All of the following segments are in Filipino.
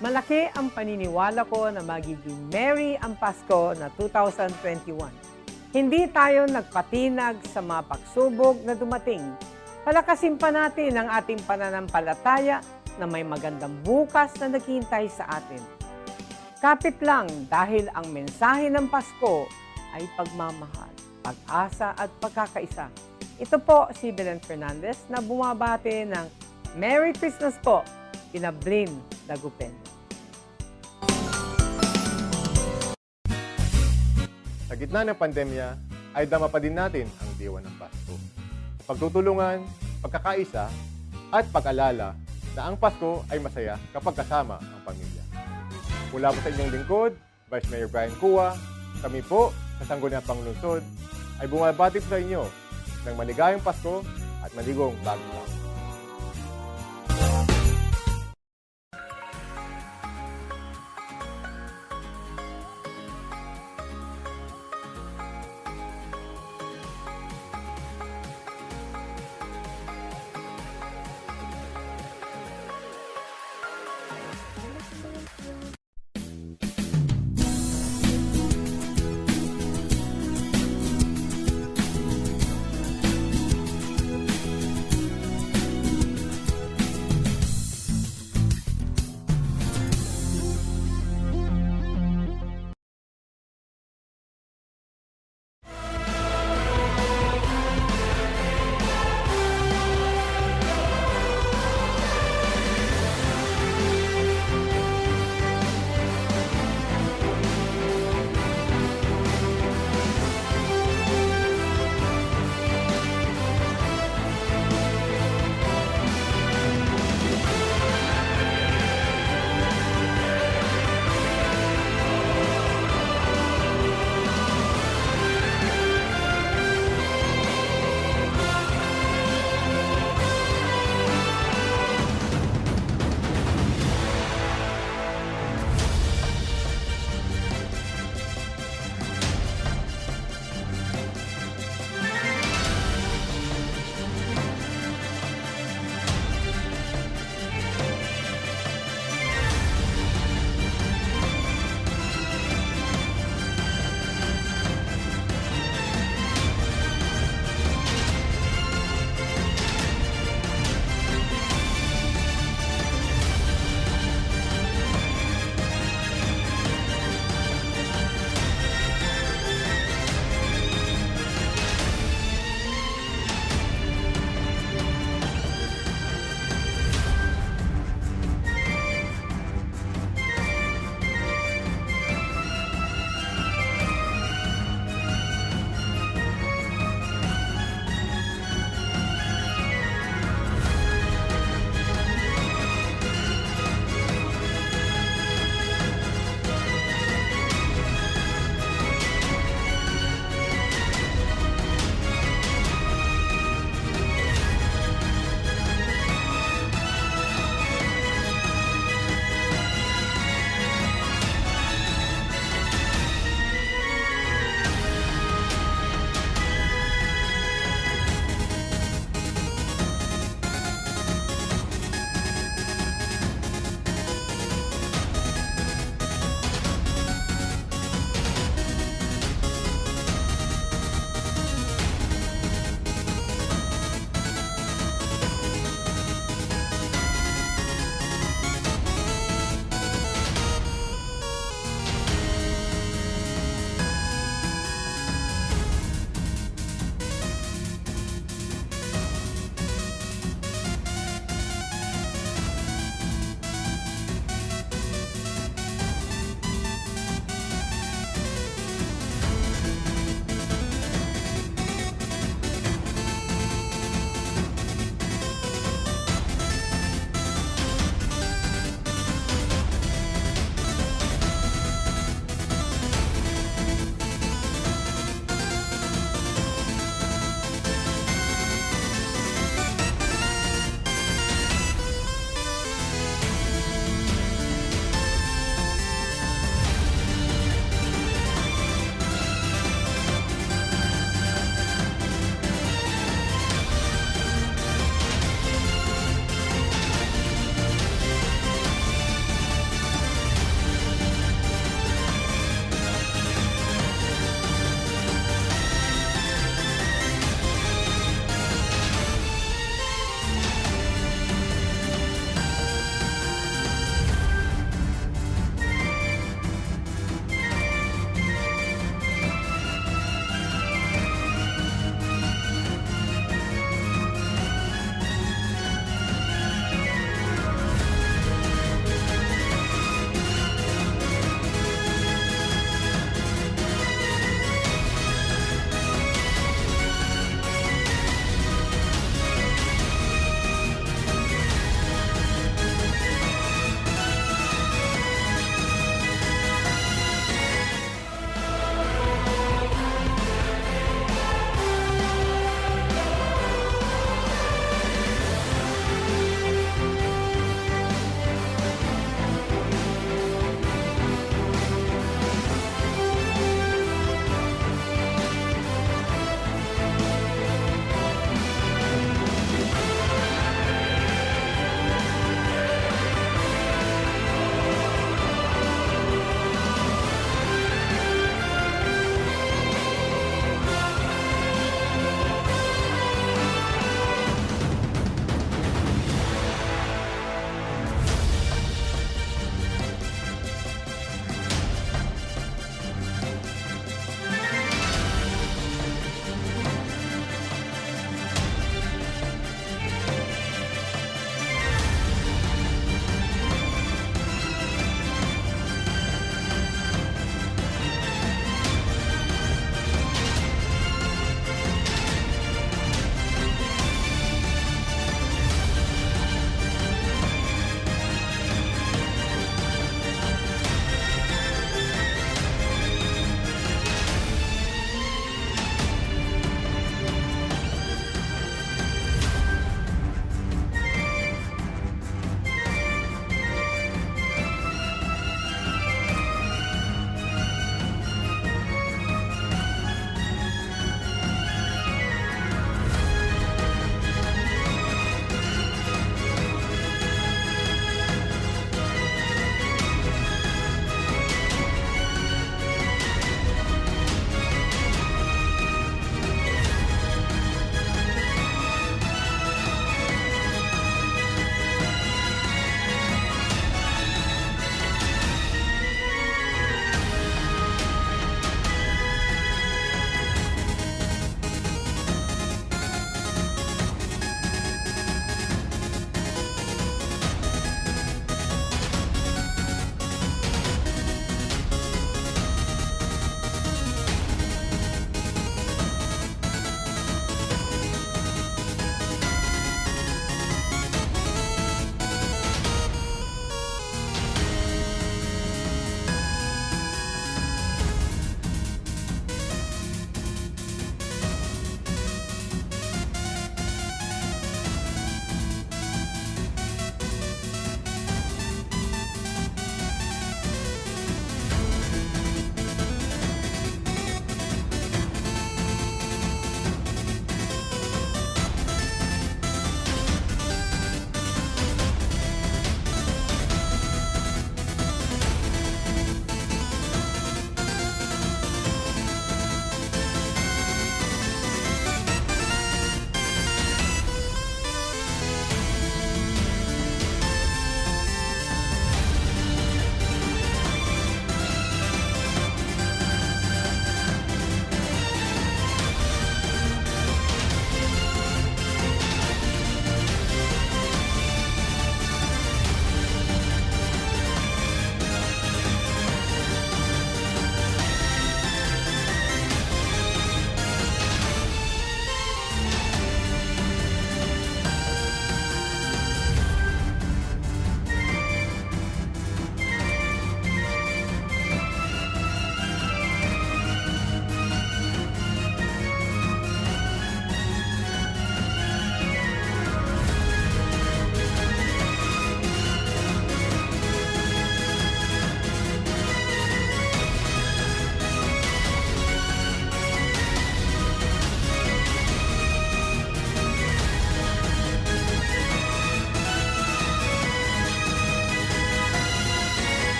Malaki ang paniniwala ko na magiging merry ang Pasko na 2021. Hindi tayo nagpatinag sa mga pagsubok na dumating. Palakasin pa natin ang ating pananampalataya na may magandang bukas na naghihintay sa atin. Kapit lang dahil ang mensahe ng Pasko ay pagmamahal, pag-asa at pagkakaisa. Ito po si Belen Fernandez na bumabati ng Merry Christmas po, kina Blin Dagupen. Sa gitna ng pandemya, ay dama pa din natin ang diwa ng Pasko. Pagtutulungan, pagkakaisa, at pag-alala na ang Pasko ay masaya kapag kasama ang pamilya. Mula po sa inyong lingkod, Vice Mayor Brian Cua, kami po sa Sangguniang Panglungsod ay bumabati po sa inyo ng maligayang Pasko at maligong bagong taon.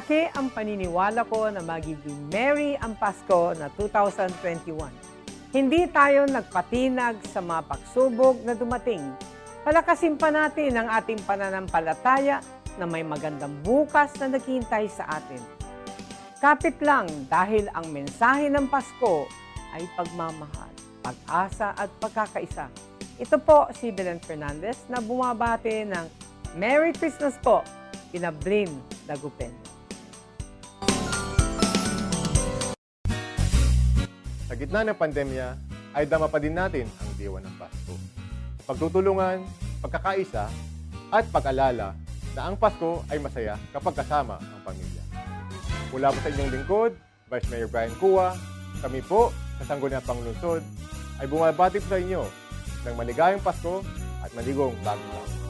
Malaki ang paniniwala ko na magiging merry ang Pasko na 2021. Hindi tayo nagpatinag sa mga pagsubok na dumating. Palakasin pa natin ang ating pananampalataya na may magandang bukas na naghihintay sa atin. Kapit lang dahil ang mensahe ng Pasko ay pagmamahal, pag-asa at pagkakaisa. Ito po si Belen Fernandez na bumabati ng Merry Christmas po, Pinablin Dagupen. Sa gitna ng pandemya, ay dama pa din natin ang diwa ng Pasko. Pagtutulungan, pagkakaisa, at pag-alala na ang Pasko ay masaya kapag kasama ang pamilya. Mula po sa inyong lingkod, Vice Mayor Brian Cua, kami po sa Sangguniang Panglungsod ay bumabati po sa inyo ng maligayang Pasko at maligong bagong taon.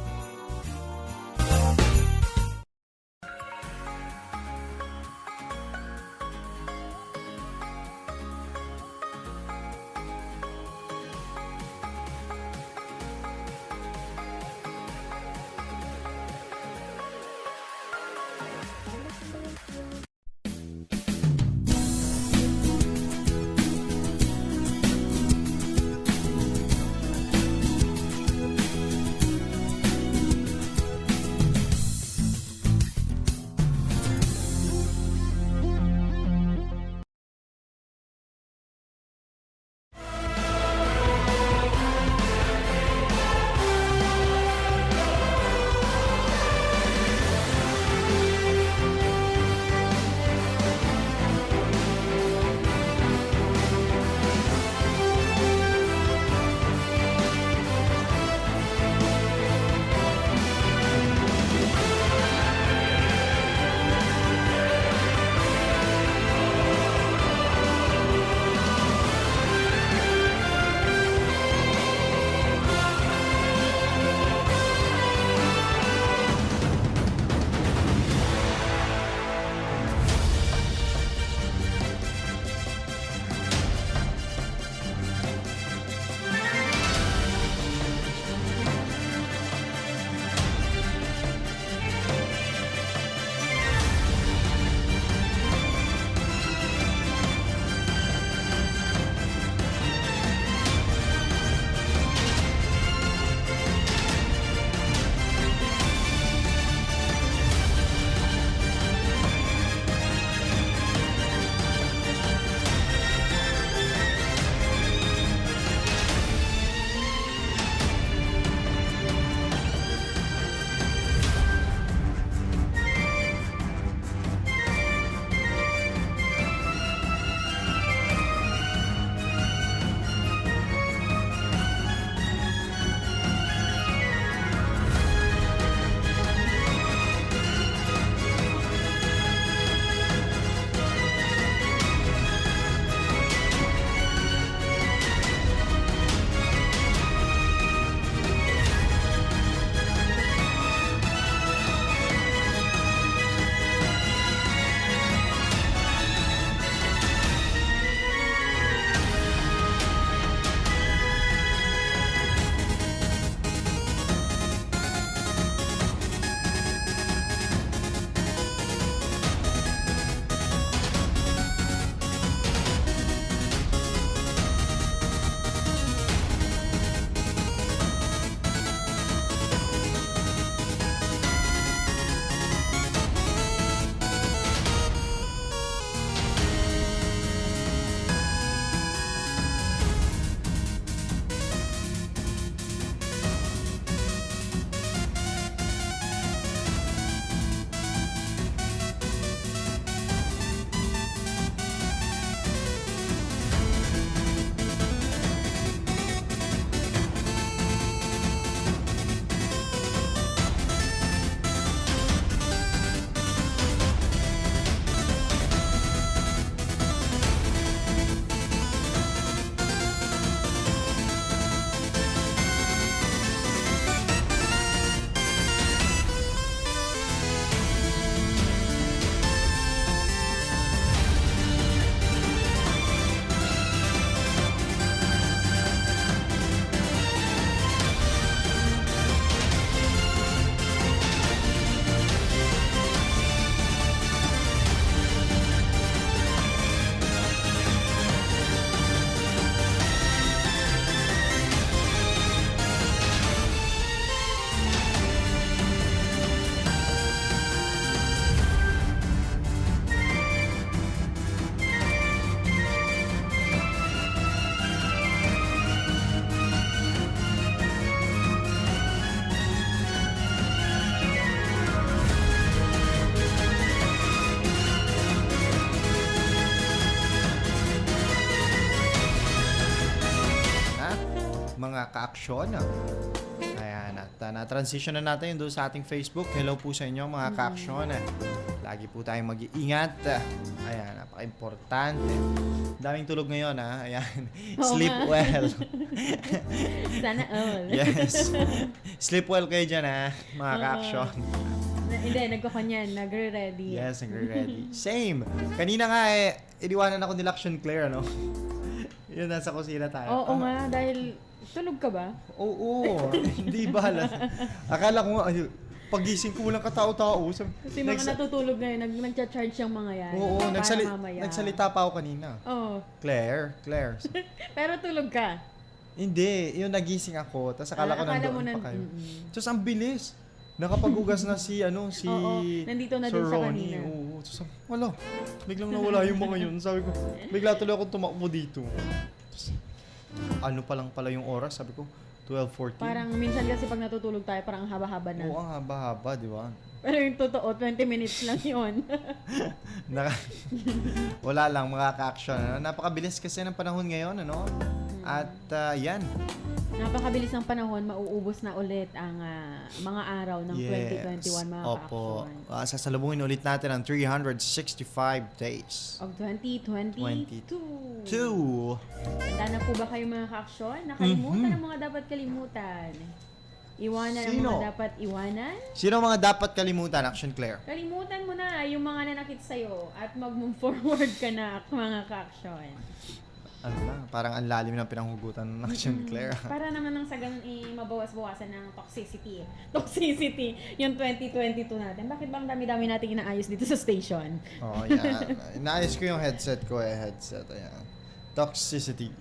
ka-aksyon. Ayan, at na-transition na natin doon sa ating Facebook. Hello po sa inyo mga ka-aksyon. Lagi po tayong mag-iingat. Ayan, napaka-importante. Daming tulog ngayon, ha? Ayan, sleep well. Sana all. Yes. Sleep well kayo dyan, ha? Mga ka-aksyon. Hindi, nagkakanyan. Nagre-ready. Yes, nagre-ready. Same. Kanina nga iniwanan ako nila Action Claire, ano? Yun, nasa kusina tayo. Oo nga, dahil tulog ka ba? Oo. Hindi ba? Akala ko nga, pagising ko walang katao-tao. Kasi mga natutulog ngayon, nagcha-charge yung mga yan. Oo, para mamaya. nagsalita pa ako kanina. Oo. Claire. Pero tulog ka. Hindi, yun nagising ako. Tapos akala ko nandoon pa kayo. Tapos ang bilis. Nakapag-ugas na si Oo, nandito na Sir din siya Ronnie. kanina. Oo. Tapos, wala. Biglang nawala yung mga yun. Sabi ko, bigla tuloy akong tumakbo dito. Tapos, ano pa lang pala yung oras? Sabi ko, 12:14. Parang minsan kasi pag natutulog tayo, parang ang haba-haba na. Oo, ang haba-haba, di ba? Pero yung totoo, 20 minutes lang yun. Wala lang, mga ka-action. Ano? Napakabilis kasi ng panahon ngayon, ano? At yan. Napakabilis ng panahon, mauubos na ulit ang mga araw ng 2021, mga Opo. ka-action. Sasalubungin ulit natin ang 365 days. Of 2022. 2. Tanda na po ba kayo mga ka-action? Nakalimutan ang mga dapat kalimutan. Iwanan ang Sino? mga dapat iwanan. Sino ang mga dapat kalimutan, Action Claire? Kalimutan mo na yung mga nanakit sa'yo at mag-move forward ka na, mga ka-action. Ano na, parang ang lalim ng pinanghugutan ng Action Claire. Para naman nang sa ganun mabawas-bawasan ng toxicity. Toxicity, yung 2022 natin. Bakit bang dami-dami natin inaayos dito sa station? Oh, yan. Inaayos ko yung headset ko headset. Ayan. Toxicity.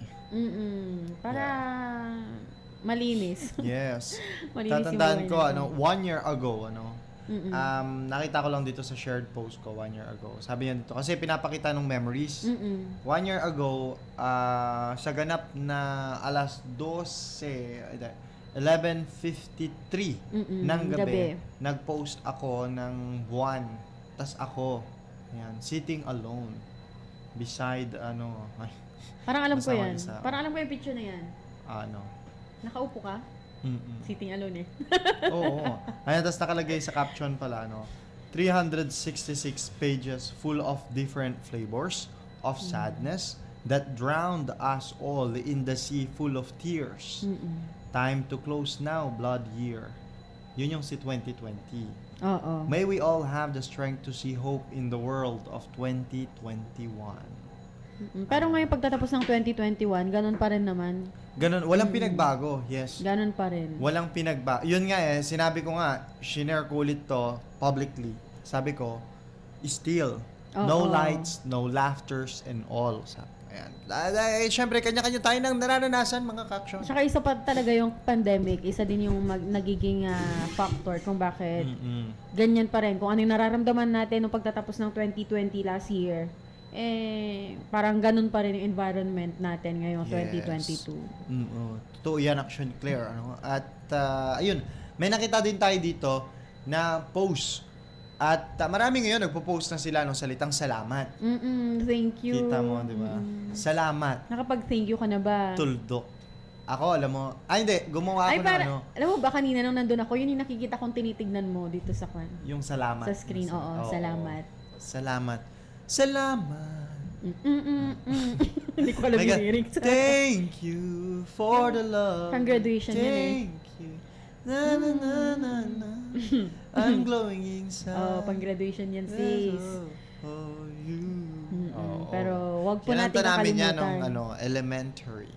Para malinis. Yes. Malinis yung Tatandaan ko, buhay natin. 1 year ago, nakita ko lang dito sa shared post ko 1 year ago. Sabi niya dito, kasi pinapakita ng memories. 1 year ago, sa ganap na alas 11:53 ng gabi, nag-post ako ng buwan. Tas ako, yan, sitting alone beside, Parang alam ko Masama yan. isa. Parang alam ko yung picture na yan. Nakaupo ka? Sitting alone Oo. Ayan, tapos nakalagay sa caption pala, 366 pages full of different flavors of sadness that drowned us all in the sea full of tears. Time to close now, blood year. Yun yung si 2020. Oo. May we all have the strength to see hope in the world of 2021. Pero ngayon pagtatapos ng 2021, ganun pa rin naman. Ganun, walang pinagbago, yes. Ganun pa rin. Walang pinagbago. Yun nga sinabi ko nga, shinare ko ulit to publicly. Sabi ko, still, no Oo. lights, no laughters, and all. Ayan. Siyempre, kanya-kanya tayo nang nararanasan, mga ka-action. Tsaka isa pa talaga yung pandemic, isa din yung nagiging factor kung bakit ganyan pa rin. Kung ano yung nararamdaman natin nung pagtatapos ng 2020 last year, parang ganun pa rin yung environment natin ngayong Yes. 2022. Totoo yan, Action Claire. At, ayun, may nakita din tayo dito na post. At marami ngayon nagpo-post na sila ng salitang salamat. Thank you. Kita mo, di ba? Salamat. Nakapag-thank you ka na ba? Tuldok. Ako, alam mo, hindi, gumawa ako ng alam mo ba kanina nung nandun ako, yun yung nakikita kong tinitignan mo dito sa yung salamat. sa screen. Oo, salamat. Salamat. Salamat. Hindi ko alam My yung God. lyrics. Thank you for the love. Pang graduation yun Thank you. Na na na na na. I'm glowing inside. Pang graduation yan, sis. Oh, you. Pero wag po Kinanta natin namin yan nakalimutan. nung elementary.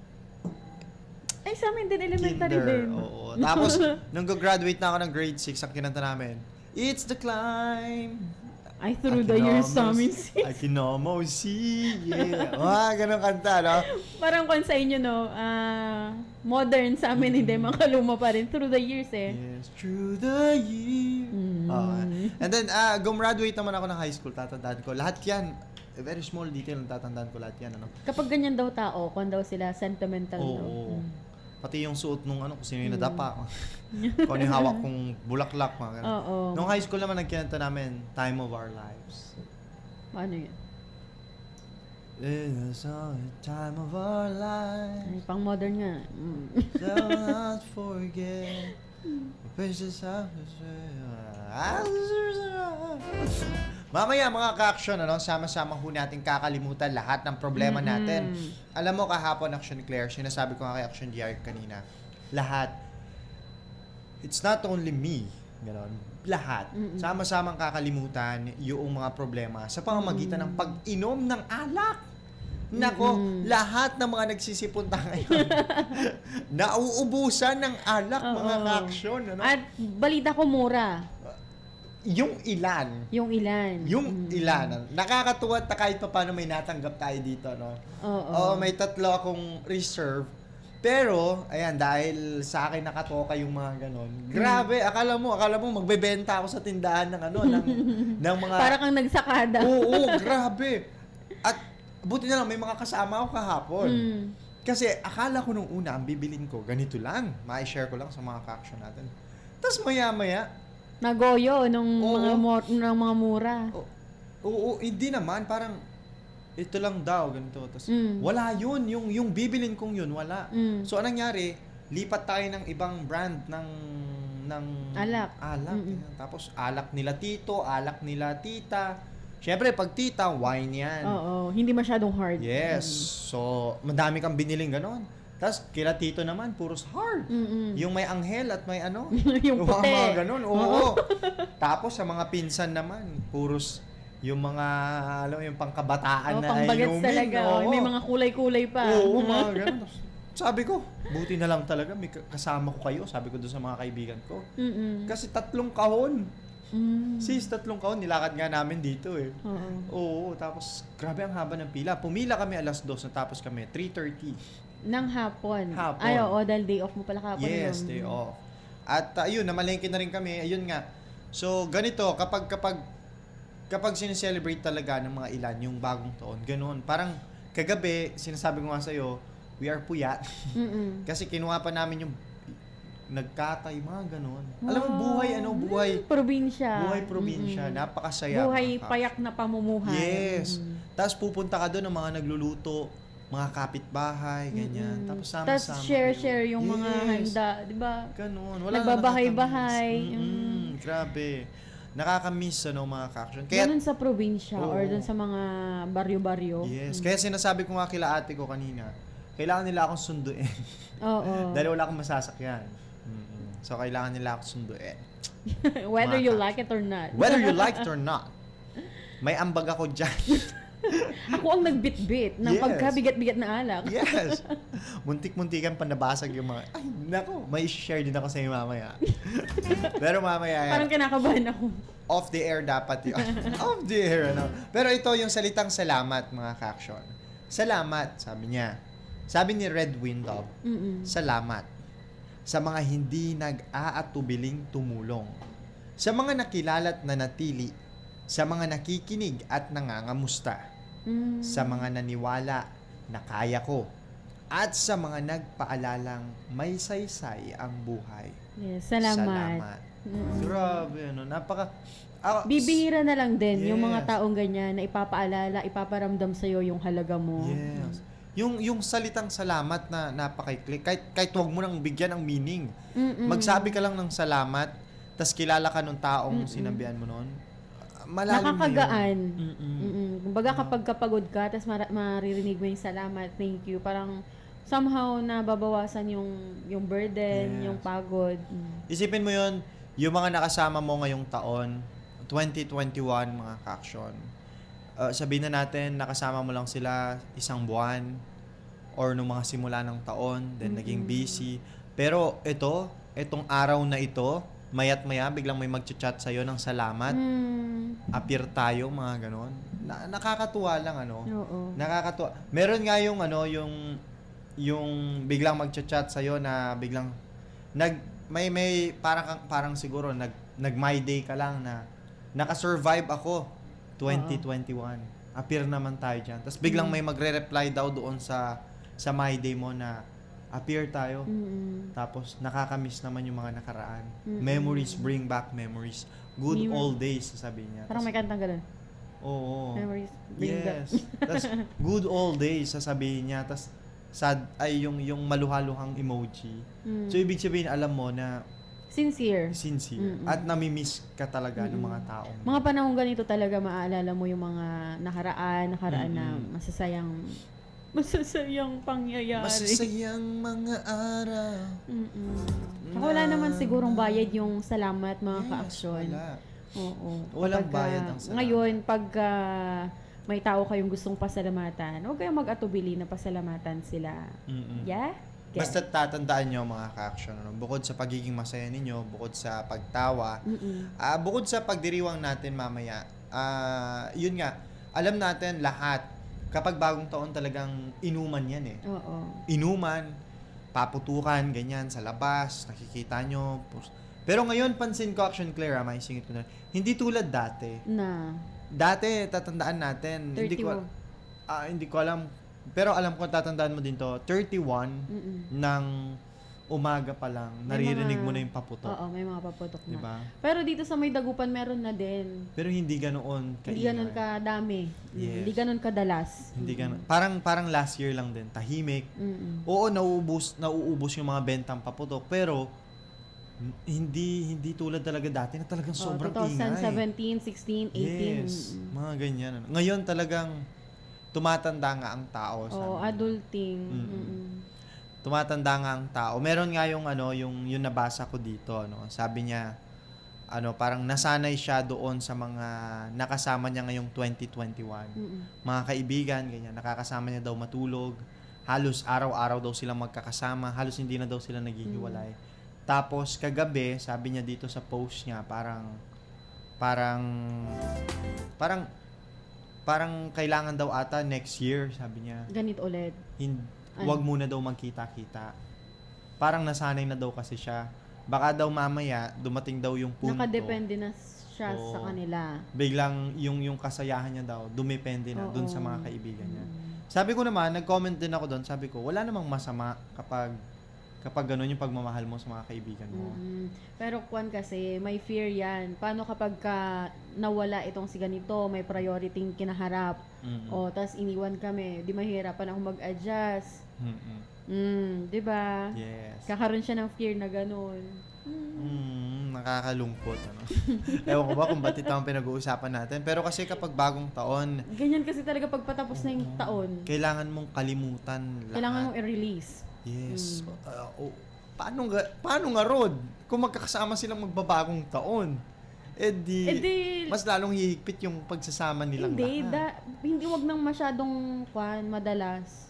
Ay, sa amin din, elementary Kinder. din. Oo. Tapos, nung graduate na ako ng grade 6, ang kinanta namin, It's the climb. I through the years sa amin, sis. I can almost see, yeah. Ganun kanta, no? Parang kung sa inyo, modern sa amin, hindi, mga luma pa rin. Through the years, Yes, through the year. And then, gumraduate naman ako ng high school, tatandaan ko. Lahat yan, a very small detail, tatandaan ko lahat yan, ano? Kapag ganyan daw tao, kung daw sila sentimental, Oo. Pati yung suot nung kung sino yung nadapa. Kung ano yung hawak kong bulaklak, mga ganun. Oo. Nung high school naman, nagkinanta namin, Time of Our Lives. Ano yun? It's all the time of our lives. Ay, pang modern nga. Shall not forget the precious Mamaya mga ka-action, sama-sama ho natin kakalimutan lahat ng problema natin. Alam mo, kahapon, Action Claire, sinasabi ko nga kay Action DR kanina, lahat, it's not only me, gano'n, lahat, sama-samang kakalimutan yung mga problema sa pamamagitan ng pag-inom ng alak. Nako, lahat ng mga nagsisipunta ngayon, nauubusan ng alak, mga Oo. ka-action. Ano? At balita ko mura. Yung ilan, Yung ilan. ilan. Nakakatuwa at kahit pa paano may natanggap tayo dito, no? Oo. May 3 akong reserve. Pero, ayan, dahil sa akin nakatoka yung mga ganon. Grabe, akala mo magbebenta ako sa tindahan ng ng mga... Para kang nagsakada. Oo, grabe. At buti na lang, may mga kasama ako kahapon. Kasi akala ko nung una, ang bibilin ko, ganito lang. Ma-share ko lang sa mga ka-action natin. Tapos maya-maya, Nagoyo nung Oo. ng mga mura. oo, hindi naman. Parang, ito lang daw, ganito. Tapos, wala yun. Yung bibilin kong yun, wala. So, anong nangyari? Lipat tayo ng ibang brand ng Alak. Tapos, alak nila tito, alak nila tita. Siyempre, pag tita, wine yan. Oo. Hindi masyadong hard. Yes. So, madami kang biniling ganon. Tapos, kila tito naman, puros hard. Yung may anghel at may Yung puti. mga ganon. Oo. Tapos, sa mga pinsan naman, puros yung mga, alam mo, yung pangkabataan na Pangbagets inumin. talaga. Oo. May mga kulay-kulay pa. Oo, mga ganon. Tapos, sabi ko, buti na lang talaga, may kasama ko kayo. Sabi ko doon sa mga kaibigan ko. Kasi 3 kahon. Sis, 3 kahon, nilakad nga namin dito eh. Oo, tapos grabe ang haba ng pila. Pumila kami 2:00, natapos kami 3:30. Nang hapon. Hapon. Ay, oo, dahil day off mo pala kapon. Yes, day off. At ayun, namalengke na rin kami. Ayun nga. So, ganito, kapag sineselebrate talaga ng mga ilan yung bagong taon, ganun. Parang kagabi, sinasabi ko nga sa'yo, we are puyat. Kasi kinuha pa namin yung nagkatay, mga ganun. Alam mo, buhay Probinsya. Buhay probinsya, napakasaya. Buhay mga ka- payak na pamumuhay. Yes. Tapos pupunta ka doon ng mga nagluluto, mga kapitbahay, ganyan. Tapos sama-sama. Tapos share yung mga Yes. handa, di ba? Ganun. Wala Nagbabahay-bahay. nakakamiss. Grabe. Nakakamiss, mga ka-action. Kaya, Ganun sa probinsya Oo. or dun sa mga baryo-baryo. yes. Kaya sinasabi ko nga kila ate ko kanina, kailangan nila akong sunduin. Oo. Dahil wala akong masasakyan. So, kailangan nila akong sunduin. Whether Mga you ka- like it or not. Whether you like it or not. May ambag ako dyan. Ako ang nagbitbit ng Yes. pagkabigat-bigat na alak. Yes. Muntik-muntikan pa nabasag yung mga, ay, nako, may share din ako sa inyo mamaya. Pero mamaya, Parang kinakabahan ako. off the air dapat yun. Off the air, ano. Pero ito yung salitang salamat, mga ka-action. Salamat, sabi niya. Sabi ni Red Windov, salamat sa mga hindi nag-aatubiling tumulong, sa mga nakilala't nanatili, sa mga nakikinig at nangangamusta, sa mga naniwala na kaya ko, at sa mga nagpaalalang may saysay ang buhay. Yes, salamat. Grabe, napaka... Bibihira na lang din yung mga Yes. taong ganyan na ipapaalala, ipaparamdam sa'yo yung halaga mo. Yes. Yung salitang salamat na napaka-click, kahit huwag mo nang bigyan ng meaning. Magsabi ka lang ng salamat, tas kilala ka nung taong sinabihan mo noon. Malalim Nakakagaan. na yun. Kumbaga kapag kapagod ka, tapos maririnig mo yung salamat, thank you, parang somehow nababawasan yung burden, Yes. yung pagod. Isipin mo yun, yung mga nakasama mo ngayong taon, 2021, mga ka-action. Sabihin na natin, nakasama mo lang sila 1 buwan or nung mga simula ng taon, then naging busy. Pero itong araw na ito, mayat maya, biglang may mag-chat sa'yo ng salamat. Appear tayo, mga ganon. Nakakatuwa lang, Oo. Nakakatuwa. Meron nga yung biglang mag-chat sa'yo na biglang may parang siguro nag my day ka lang na naka-survive ako 2021. Appear naman tayo diyan. Tapos biglang may magre-reply daw doon sa my day mo na appear tayo. Tapos nakakamiss naman yung mga nakaraan. Memories, bring back memories. Good old days, sasabihin niya. Parang may kantang ganun. Oo. Memories bring back. Yes. Tas good old days sasabihin niya. Tas sad ay yung maluhaluhang emoji. Mm. So ibig sabihin alam mo na Sincere. sincere Mm-mm. at nami-miss ka talaga ng mga taong Mga panahon ganito talaga maaalala mo yung mga nakaraan na Mm-mm. masasayang pangyayari. masasayang mga araw. Mm-mm. Tsaka wala naman sigurong bayad yung salamat mga kaaksyon. Wala. Oo. Walang Kapagka- bayad ang salamat. Ngayon, pag may tao kayong gustong pasalamatan, huwag kayong mag-atubili na pasalamatan sila. Mm-mm. Yeah? Basta tatandaan nyo mga ka-action, ano, bukod sa pagiging masaya ninyo, bukod sa pagtawa, bukod sa pagdiriwang natin mamaya, yun nga, alam natin lahat, kapag bagong taon talagang inuman yan eh. Oo. Inuman, paputukan, ganyan, sa labas, nakikita nyo. Pero ngayon, pansin ko, Action Claire, maisingit ko na, hindi tulad dati. Dati, tatandaan natin, 31. hindi ko alam, pero alam ko, tatandaan mo din to, 31 ng umaga pa lang, naririnig mo na yung paputok. Oo, may mga paputok na. Diba? Pero dito sa may Dagupan, meron na din. Pero hindi ganoon kaingay. Hindi ganun kadami. Yes. Hindi ganun kadalas. Hindi ganoon. Parang last year lang din, tahimik. Mm-mm. Oo, nauubos yung mga bentang paputok, pero hindi tulad talaga dati na talagang sobrang ingay. 2017, 16, 18. Yes, mga ganyan. Ano. Ngayon talagang tumatanda nga ang tao. Oh, sabi. adulting. Mm-mm. Tumatanda nga ang tao. Meron nga yung yung nabasa ko dito, Sabi niya parang nasanay siya doon sa mga nakasama niya ngayong 2021. Mga kaibigan, ganyan, nakakasama niya daw matulog. Halos araw-araw daw silang magkakasama, halos hindi na daw sila naghihiwalay. Tapos kagabi, sabi niya dito sa post niya, parang kailangan daw ata next year, sabi niya. Ganito ulit. Wag muna daw magkita-kita. Parang nasanay na daw kasi siya. Baka daw mamaya dumating daw yung punto. Nakadepende na siya Oo. sa kanila. Biglang yung kasayahan niya daw dumepende na Oo. dun sa mga kaibigan niya. Sabi ko naman, nag-comment din ako doon. Sabi ko, wala namang masama kapag ganun yung pagmamahal mo sa mga kaibigan mo. Pero kwan kasi, may fear yan. Paano kapag nawala itong si ganito, may priority kinaharap, o tas iniwan kami, di mahirapan ako mag-adjust. Di ba? Yes. Kakaroon siya ng fear na ganun. Nakakalungkot. Ewan ko ba kung ba't ito ang pinag-uusapan natin. Pero kasi kapag bagong taon, Ganyan kasi talaga pag patapos na yung taon. kailangan mong kalimutan lahat. Kailangan mong i-release. Yes. Paano nga, Rod? Kung magkakasama silang magbabagong taon, mas lalong hihigpit yung pagsasama nilang lahat. Hindi wag nang masyadong madalas.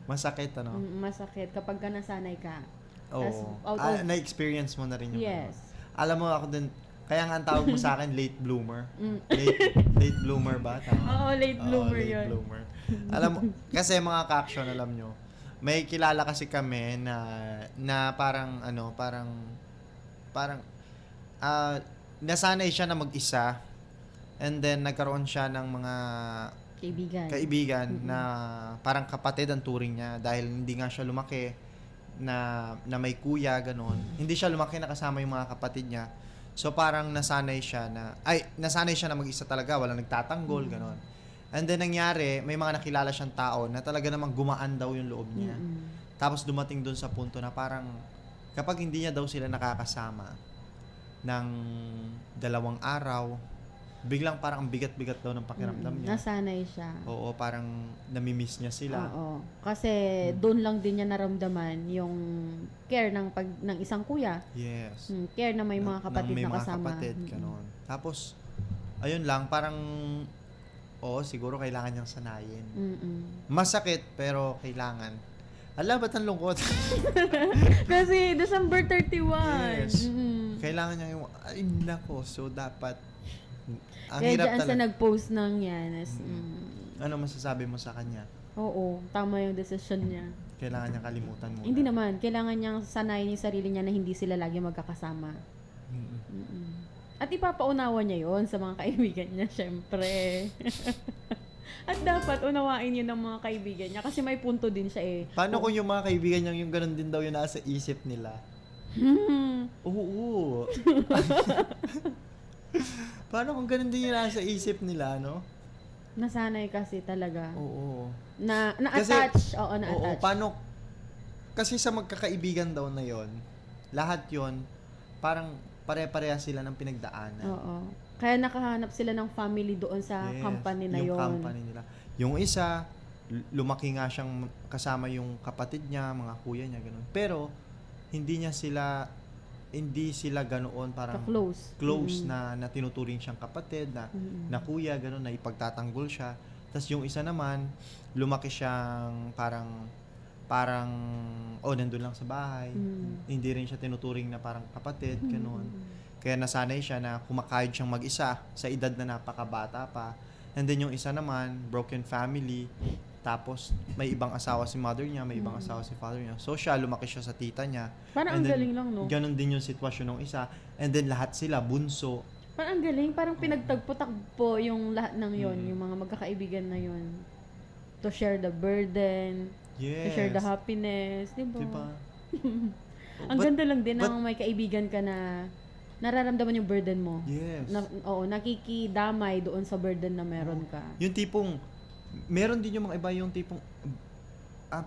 Masakit, Masakit kapag ka nasanay ka. Tas Oo. out of- Na-experience mo na rin yung Yes. Alam mo, ako din, kaya nga ang tawag mo sa akin, late bloomer. Late bloomer ba? Tama? Oo, late bloomer late yun. bloomer. Alam mo, kasi mga ka-action, alam nyo, may kilala kasi kami na parang nasanay siya na mag-isa, and then nagkaroon siya ng mga kaibigan na parang kapatid ang turing niya dahil hindi nga siya lumaki na may kuya, ganon. Hindi siya lumaki na kasama yung mga kapatid niya. So parang nasanay siya na mag-isa talaga, walang nagtatanggol, ganon. And then nangyari, may mga nakilala siyang tao na talaga namang gumaan daw yung loob niya. Tapos dumating doon sa punto na parang kapag hindi niya daw sila nakakasama ng 2 araw, biglang parang ang bigat-bigat daw ng pakiramdam niya. Nasanay siya. Oo, parang namimiss niya sila. Oo. Kasi doon lang din niya naramdaman yung care ng isang kuya. Yes. Care na may mga kapatid may na mga kasama. kapatid, ganon. Tapos, ayun lang, parang, siguro kailangan niyang sanayin. Masakit, pero kailangan. Ala, ba't ang lungkot? Kasi December 31. Yes. Kailangan niya yung, ay nako, so dapat, ang Kaya hirap dyan sa talaga. nag-post ng yan. Ano masasabi mo sa kanya? Oo, tama yung decision niya. Kailangan niya kalimutan muna. Hindi naman. Kailangan niyang sanayin yung sarili niya na hindi sila lagi magkakasama. At ipapaunawa niya yon sa mga kaibigan niya, syempre. At dapat unawain yun ng mga kaibigan niya kasi may punto din siya eh. Paano kung yung mga kaibigan niya yung ganun din daw yung nasa isip nila? Oo. Paano kung ganun din yung nasa isip nila, no? Nasanay kasi talaga. Oo. Na-attach. Oo, Oo, na-attach. paano? Kasi sa magkakaibigan daw na yon, lahat yon parang pare-pareha sila ng pinagdaanan. Oo. Kaya nakahanap sila ng family doon sa Yes, company na yung yon. company nila. Yung isa, lumaki nga siyang kasama yung kapatid niya, mga kuya niya, ganun. Pero, hindi sila ganoon parang Ka-close. na tinuturing siyang kapatid, na kuya, ganun, na ipagtatanggol siya. Tapos yung isa naman, lumaki siyang parang nandun lang sa bahay. Hindi rin siya tinuturing na parang kapatid, ganun. Kaya nasanay siya na kumakayod siyang mag-isa sa edad na napakabata pa. And then yung isa naman, broken family. Tapos may ibang asawa si mother niya, may ibang asawa si father niya. So siya, lumaki siya sa tita niya. Parang And ang then, galing lang, no? Ganon din yung sitwasyon ng isa. And then lahat sila, bunso. Parang ang galing. Parang pinagtagpo-tagpo yung lahat ng yon, yung mga magkakaibigan na yon. To share the burden, to share the happiness, di ba? Diba? Ang ganda lang din ng may kaibigan ka na nararamdaman yung burden mo. Yes. Nakikidamay doon sa burden na meron ka. Yung tipong, meron din yung mga iba yung tipong,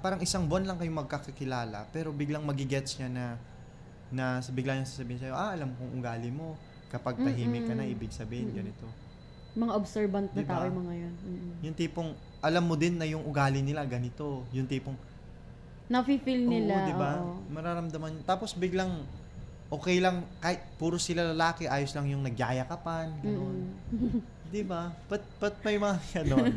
parang isang buwan lang kayong magkakakilala, pero biglang magigets niya na biglang niya sasabihin sa'yo, alam kong ugali mo. Kapag tahimik ka na, ibig sabihin, ganito. Mga observant na Diba? tao yung mga yun. Yung tipong, alam mo din na yung ugali nila ganito. Yung tipong, Nafe-feel nila. oo, diba? Oo. Mararamdaman. Tapos biglang, okay lang, kahit puro sila lalaki, ayos lang yung nagyayakapan, gano'n. Diba? But may mga gano'n.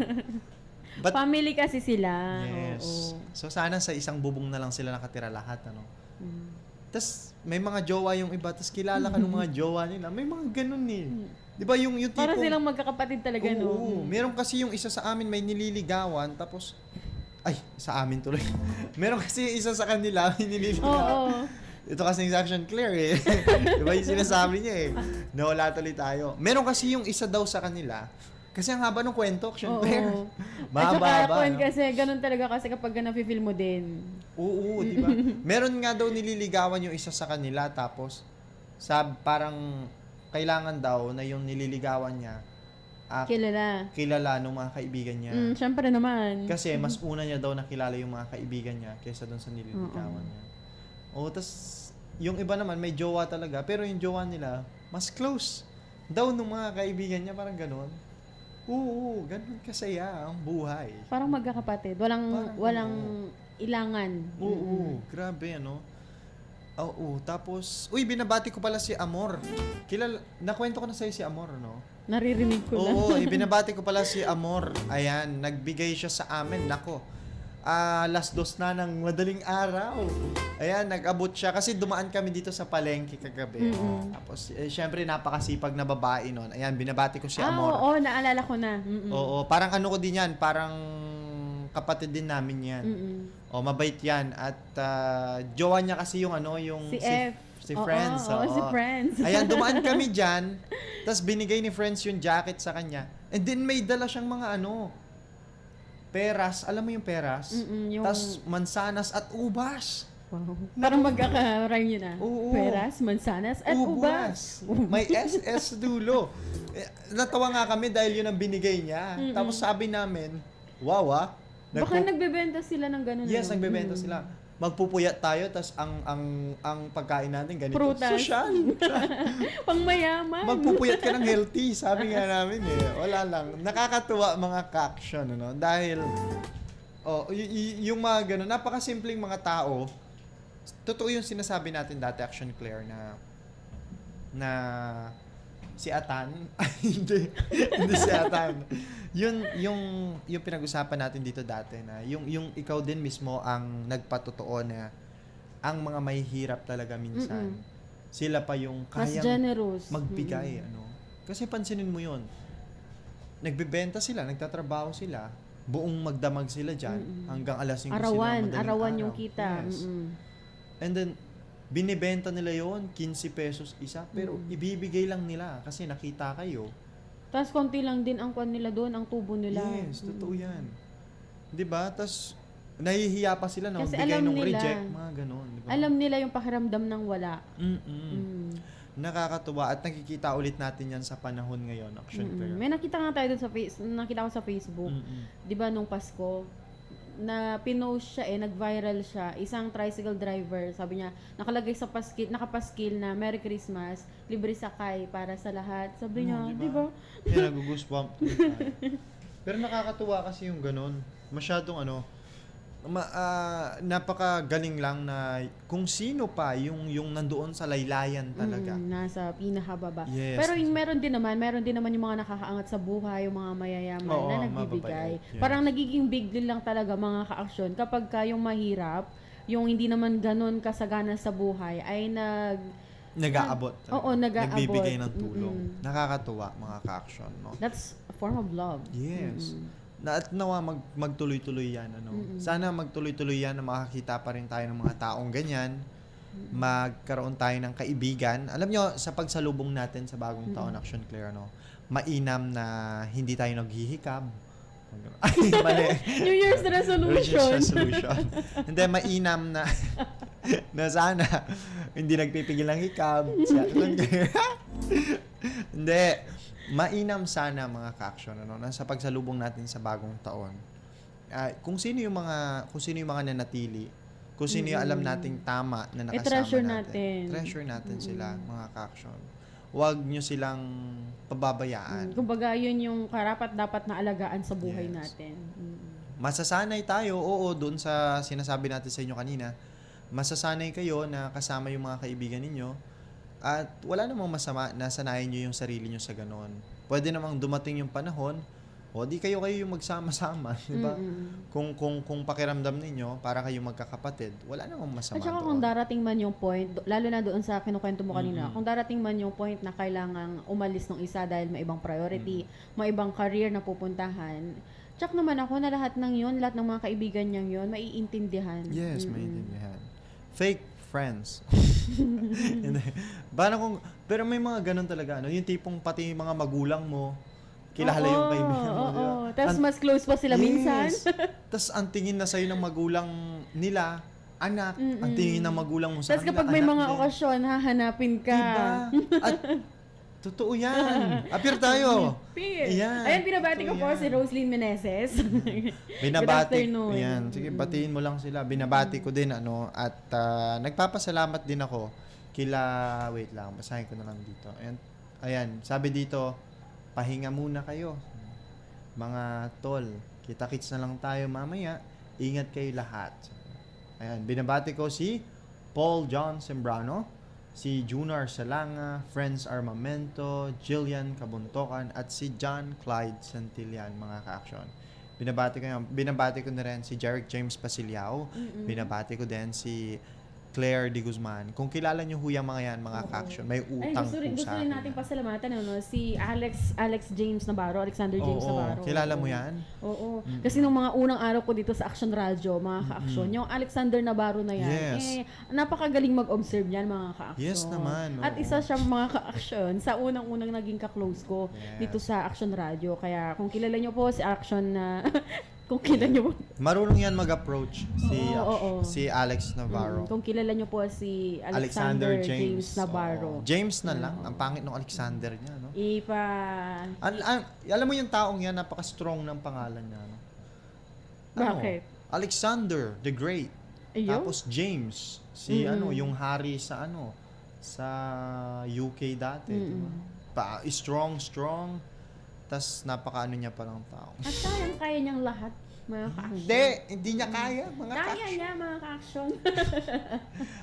But, Family kasi sila. yes. Oo. So, sana sa isang bubong na lang sila nakatira lahat, ano. Mm. Tapos, may mga jowa yung iba, tapos kilala ka ng mga jowa nila. May mga ganun eh. Di ba yung tipong... Para silang magkakapatid talaga, no? Oo. Meron kasi yung isa sa amin may nililigawan, tapos... Ay, sa amin tuloy. Meron kasi yung isa sa kanila may nililigawan. Oo. Ito kasi yung action clear eh. Di ba yung sinasabi niya eh. Nawala tuloy tayo. Meron kasi yung isa daw sa kanila, kasi ang haba ng kwento, action clear. Oo. At Mahaba-haba. saka, No? kasi ganun talaga kasi kapag nafe-feel mo din. Oo, di ba? Meron nga daw nililigawan yung isa sa kanila, tapos parang kailangan daw na yung nililigawan niya kilala ng mga kaibigan niya. Syempre naman. Kasi mas una niya daw nakilala yung mga kaibigan niya kaysa doon sa nililigawan niya. Tas yung iba naman may jowa talaga, pero yung jowa nila mas close daw ng mga kaibigan niya, parang gano'n. Oo, ganun kasaya ang buhay. Parang magkakapatid. Walang ilangan. Oo, grabe ano. Oo, tapos, binabati ko pala si Amor. Nakwento ko na sa'yo si Amor, no? Naririnig ko na. Oo, binabati ko pala si Amor. Ayan, nagbigay siya sa amin. Nako, 2:00 na ng madaling araw. Ayan, nag-abot siya. Kasi dumaan kami dito sa palengke kagabi. Tapos, syempre, napakasipag na babae nun. Ayan, binabati ko si Amor. Oo, naalala ko na. Oo, parang ano ko din yan. Parang kapatid din namin yan. Mabait yan. At jowa niya kasi yung yung... Si Friends. Si Friends. Ayan, dumaan kami dyan. Tapos binigay ni Friends yung jacket sa kanya. And then may dala siyang mga peras. Alam mo yung peras? Tapos mansanas at ubas. Wow. Parang magkaka-rhyme yun na. Oo. Peras, mansanas, at ubas. May SS dulo. Natawa nga kami dahil yun ang binigay niya. Tapos sabi namin, wow Baka nagbebenta sila ng ganun. Yes, nagbebenta sila. Magpupuyat tayo, tas ang pagkain natin ganito. Prutas. Social. Pang mayaman. Magpupuyat ka ng healthy, sabi nga namin eh. Wala lang. Nakakatuwa mga ka-action, ano? Dahil, yung mga ganun, napakasimpleng mga tao, totoo yung sinasabi natin dati, Action Claire, na si Atan, hindi si Atan. Yung pinag-usapan natin dito dati na yung ikaw din mismo ang nagpatotoo na ang mga mahihirap talaga minsan. Sila pa yung mas kayang generous. magbigay, ano. Kasi pansinin mo yon. Nagbebenta sila, nagtatrabaho sila, buong magdamag sila diyan hanggang alas 5 Arawan yung kita. Yes. And then binibenta nila yon 15 pesos isa, pero ibibigay lang nila kasi nakita kayo. Tapos konti lang din ang kwan nila doon, ang tubo nila. Yes, totoo yan. 'Di ba? Tapos nahihiya pa sila na Kasi magbigay alam ng nila, reject, mga ganun, 'di ba? Alam nila yung pakiramdam ng wala. nakakatuwa at nakikita ulit natin yan sa panahon ngayon, Action Claire. May nakita nga tayo dun sa nakita ko sa Facebook. 'Di ba nung Pasko na pinost siya nag-viral siya, isang tricycle driver, sabi niya, nakalagay sa nakapaskil na Merry Christmas, libre sakay para sa lahat. Sabi niya, 'di ba? Kaya nag-goosebump tuloy tayo. Pero nakakatuwa kasi yung ganun. Masyadong napakagaling lang na kung sino pa yung nandoon sa laylayan talaga. Nasa pinakababa. Yes. Pero meron din naman yung mga nakakaangat sa buhay, yung mga mayayaman Oo, na nagbibigay. mababait. Yes. Parang nagiging big deal lang talaga mga ka-aksyon kapag yung mahirap, yung hindi naman ganun kasagana sa buhay ay Nag-aabot. Oo, nag-aabot. Nagbibigay ng tulong. Nakakatuwa, mga ka-action, no? That's a form of love. Yes. At nawa magtuloy-tuloy yan, Sana magtuloy-tuloy yan na makakita pa rin tayo ng mga taong ganyan. Magkaroon tayo ng kaibigan. Alam nyo, sa pagsalubong natin sa bagong taon, Action Claire, mainam na hindi tayo naghihikab. Ay, mali. New Year's resolution. Hindi, mainam na na sana hindi nagpipigil ng hikab. Hindi. Mainam sana mga ka-action na sa pagsalubong natin sa bagong taon. Kung sino yung mga nanatili, kung sino yung alam nating tama na nakasama treasure natin. Treasure natin sila, mga ka-action. Huwag nyo silang pababayaan. Kumbaga, yun yung karapat dapat na alagaan sa buhay Yes. natin. Masasanay tayo, doon sa sinasabi natin sa inyo kanina, masasanay kayo na kasama yung mga kaibigan ninyo at wala namang masama na sanayin nyo yung sarili nyo sa ganon. Pwede namang dumating yung panahon, di kayo yung magsama-sama, di ba? Kung pakiramdam ninyo, para kayo magkakapatid, wala namang masama At saka doon. kung darating man yung point, lalo na doon sa kinukwento mo kanina, kung darating man yung point na kailangang umalis ng isa dahil may ibang priority, may ibang career na pupuntahan, tsak naman ako na lahat ng yun, lahat ng mga kaibigan niyang yun, maiintindihan. Yes, maintindihan. Fake friends. Pero may mga ganun talaga, yung tipong pati yung mga magulang mo, kilala yung kaibigan mo. Oo. Tapos mas close pa sila minsan. Tapos ang tingin na sa'yo ng magulang nila, anak. Ang tingin ng magulang mo sa Tapos kanila, kapag may anak mga din. okasyon, hahanapin ka. Diba? At totoo yan. Appear tayo. Ayan. Ayan, binabati ko Totoo po yan. si Roslyn Meneses. Binabati. afternoon. Ayan. Sige, batiin mo lang sila. Binabati ko din, at nagpapasalamat din ako wait lang, basahin ko na lang dito. Ayan, sabi dito, pahinga muna kayo. Mga tol, kita-kits na lang tayo mamaya. Ingat kayo lahat. Ayan, binabati ko si Paul John Sembrano, si Junar Salanga, Friends Armamento, Jillian Kabuntokan, at si John Clyde Santillan, mga ka-action. Binabati ko na rin si Jeric James Pasiliao. Binabati ko din si Claire de Guzman. Kung kilala nyo yung mga yan, mga ka-action, may utang gusto rin sa akin natin yan. pasalamatan, si Alex James Navarro, Alexander James Navarro. Kilala mo yan? Oo. Kasi nung mga unang araw ko dito sa Action Radio, mga ka-action, yung Alexander Navarro na yan, Yes. napakagaling mag-observe yan, mga ka-action. Yes naman, At oo. isa siyang mga ka-action sa unang-unang naging ka-close ko dito sa Action Radio. Kaya kung kilala nyo po si Action na... kung kilala nyo po... Marunong yan mag-approach Oo. si Alex Navarro. Kung kilala nyo po si Alexander James Navarro. James na lang. Ang pangit ng Alexander niya, no? Alam mo yung taong yan, napaka-strong ng pangalan niya, no? Bakit? Alexander the Great. Ayun? Tapos James, yung hari sa UK dati, di ba? Strong. Tas napakaano niya pa ng tao. At kaya niyang lahat, mga ka-action. Hindi niya kaya, mga Kaya ka-action. niya, mga ka-action.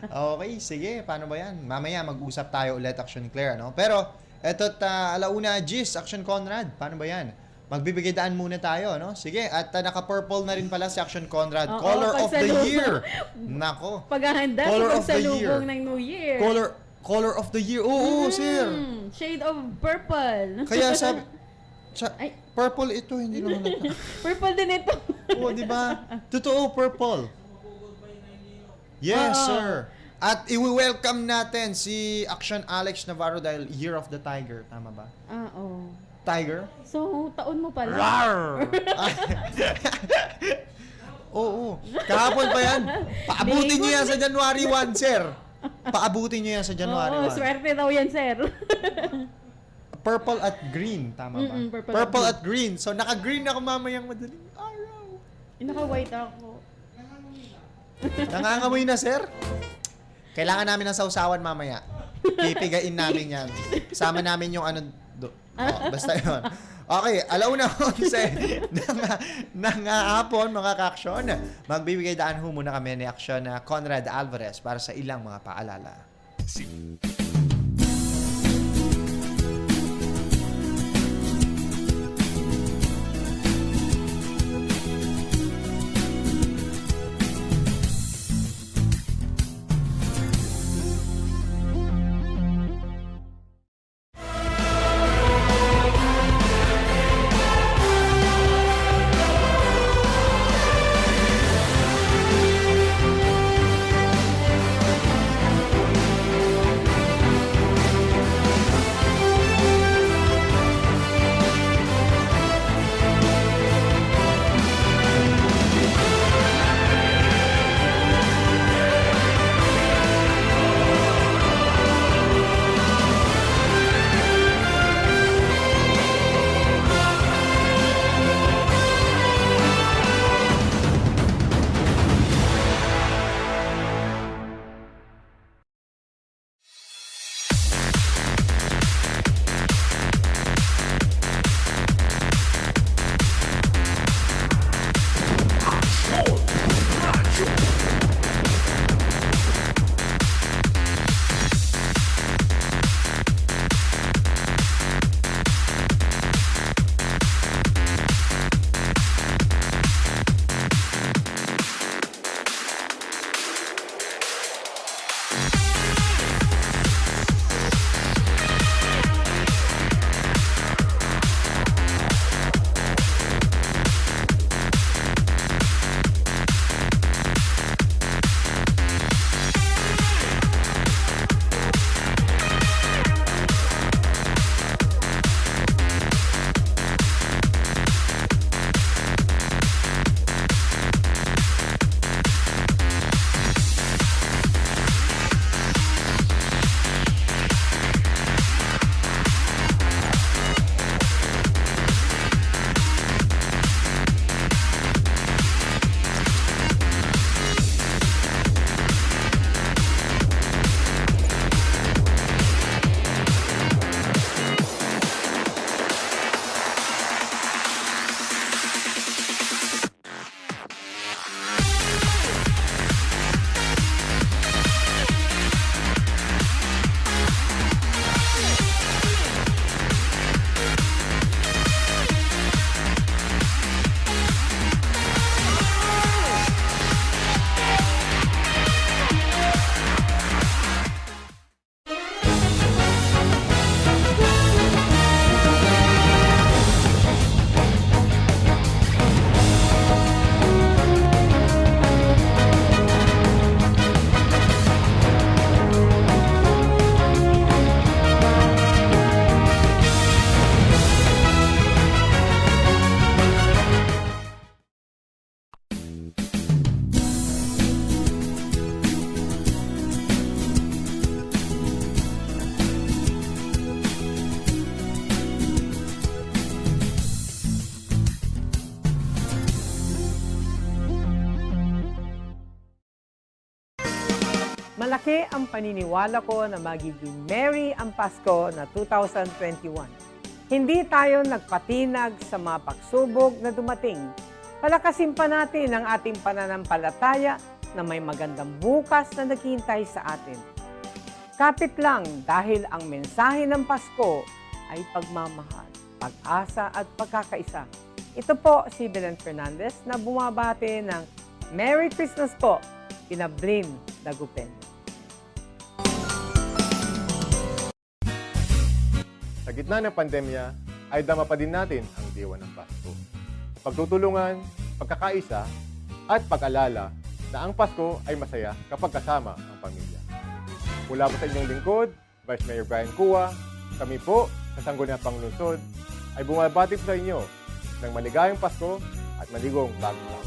Okay, sige. Paano ba yan? Mamaya mag-usap tayo ulit, Action Claire, no? Pero, eto't alauna, Gis, Action Conrad. Paano ba yan? Magbibigay daan muna tayo, no? Sige, at naka-purple na rin pala si Action Conrad. Oo, Color of the pagsalubong. Year. Nako. Paghahanda Color sa of the year. pagsalubong ng New Year. Color of the Year. Oo, sir. Shade of purple. Kaya sabi, Ay. purple ito, hindi naman nata. Purple din ito. Oo, di ba? Totoo, purple. Yes, sir. At i-welcome natin si Action Alex Navarro dahil Year of the Tiger. Tama ba? Oo. Tiger? So, taon mo pala. Rar! Oo. Kahapon pa yan. Paabutin niyo yan sa January 1, sir. Paabutin nyo yan sa January Oo, 1. swerte daw yan, sir. Purple at green, tama ba? Purple at green. So, naka-green ako mamayang madaling araw. Naka-white ako. Nangangamoy na, sir? Kailangan namin ng sausawan mamaya. Pipigain namin yan. Sama namin yung ano... basta yun. Okay, 1:11 ng hapon, mga ka-aksyon. Magbibigay daan ho muna kami ni aksyon na Conrad Alvarez para sa ilang mga paalala. Malaki ang paniniwala ko na magiging merry ang Pasko na 2021. Hindi tayo nagpatinag sa mga pagsubok na dumating. Palakasin pa natin ang ating pananampalataya na may magandang bukas na naghihintay sa atin. Kapit lang dahil ang mensahe ng Pasko ay pagmamahal, pag-asa at pagkakaisa. Ito po si Belen Fernandez na bumabati ng Merry Christmas po, Pinablin Dagupen. Sa gitna ng pandemya, ay dama pa din natin ang diwa ng Pasko. Pagtutulungan, pagkakaisa, at pag-alala na ang Pasko ay masaya kapag kasama ang pamilya. Mula po sa inyong lingkod, Vice Mayor Brian Cua, kami po sa Sangguniang Panglungsod ay bumabati po sa inyo ng maligayang Pasko at maligong bagong taon.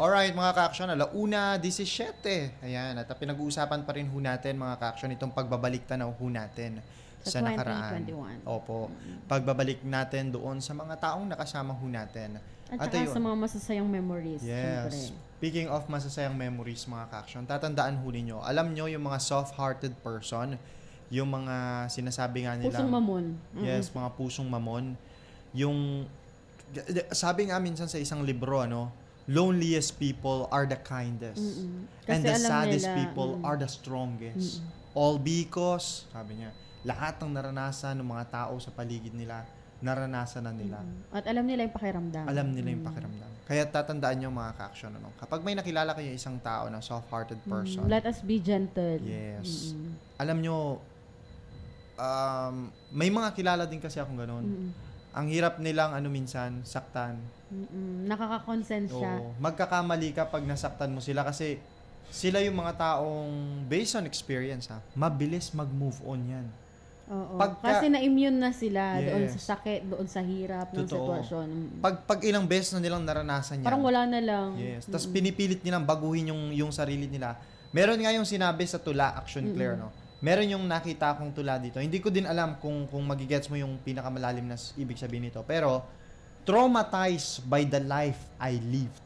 Alright mga ka-action, 1:17. Ayan, at pinag-uusapan pa rin ho natin mga ka-action itong pagbabalik tanaw ho natin Sa sa nakaraan. 2021. Opo. Pagbabalik natin doon sa mga taong nakasama ho natin. At saka ayun. sa mga masasayang memories, Yes. syempre. Speaking of masasayang memories mga ka-action, tatandaan ho ninyo, alam nyo yung mga soft-hearted person, yung mga sinasabi nga nila. Pusong mamon. Yes, mga pusong mamon. Yung, sabi nga minsan sa isang libro, loneliest people are the kindest. And Kasi the alam saddest nila, people are the strongest. All because, sabi niya, lahat ng naranasan ng mga tao sa paligid nila, naranasan na nila. At alam nila yung pakiramdam. Alam nila yung pakiramdam. Kaya tatandaan nyo mga ka-action, kapag may nakilala kayo isang tao na soft-hearted person, Let us be gentle. yes, alam nyo, may mga kilala din kasi akong ganun. Ang hirap nilang minsan, saktan. Nakaka-consent siya. Oo. Magkakamali ka pag nasaktan mo sila kasi sila yung mga taong based on experience mabilis mag-move on yan. Oo. Pagka- Kasi na-immune na sila doon Yes. sa sakit, doon sa hirap ng Totoo. sitwasyon. Pag ilang beses na nilang naranasan yan. Parang wala na lang. Yes. Tapos pinipilit nilang baguhin yung sarili nila. Meron nga yung sinabi sa Tula Action Claire, Meron yung nakita akong tula dito. Hindi ko din alam kung magigets mo yung pinakamalalim na ibig sabihin nito. Pero, traumatized by the life I lived.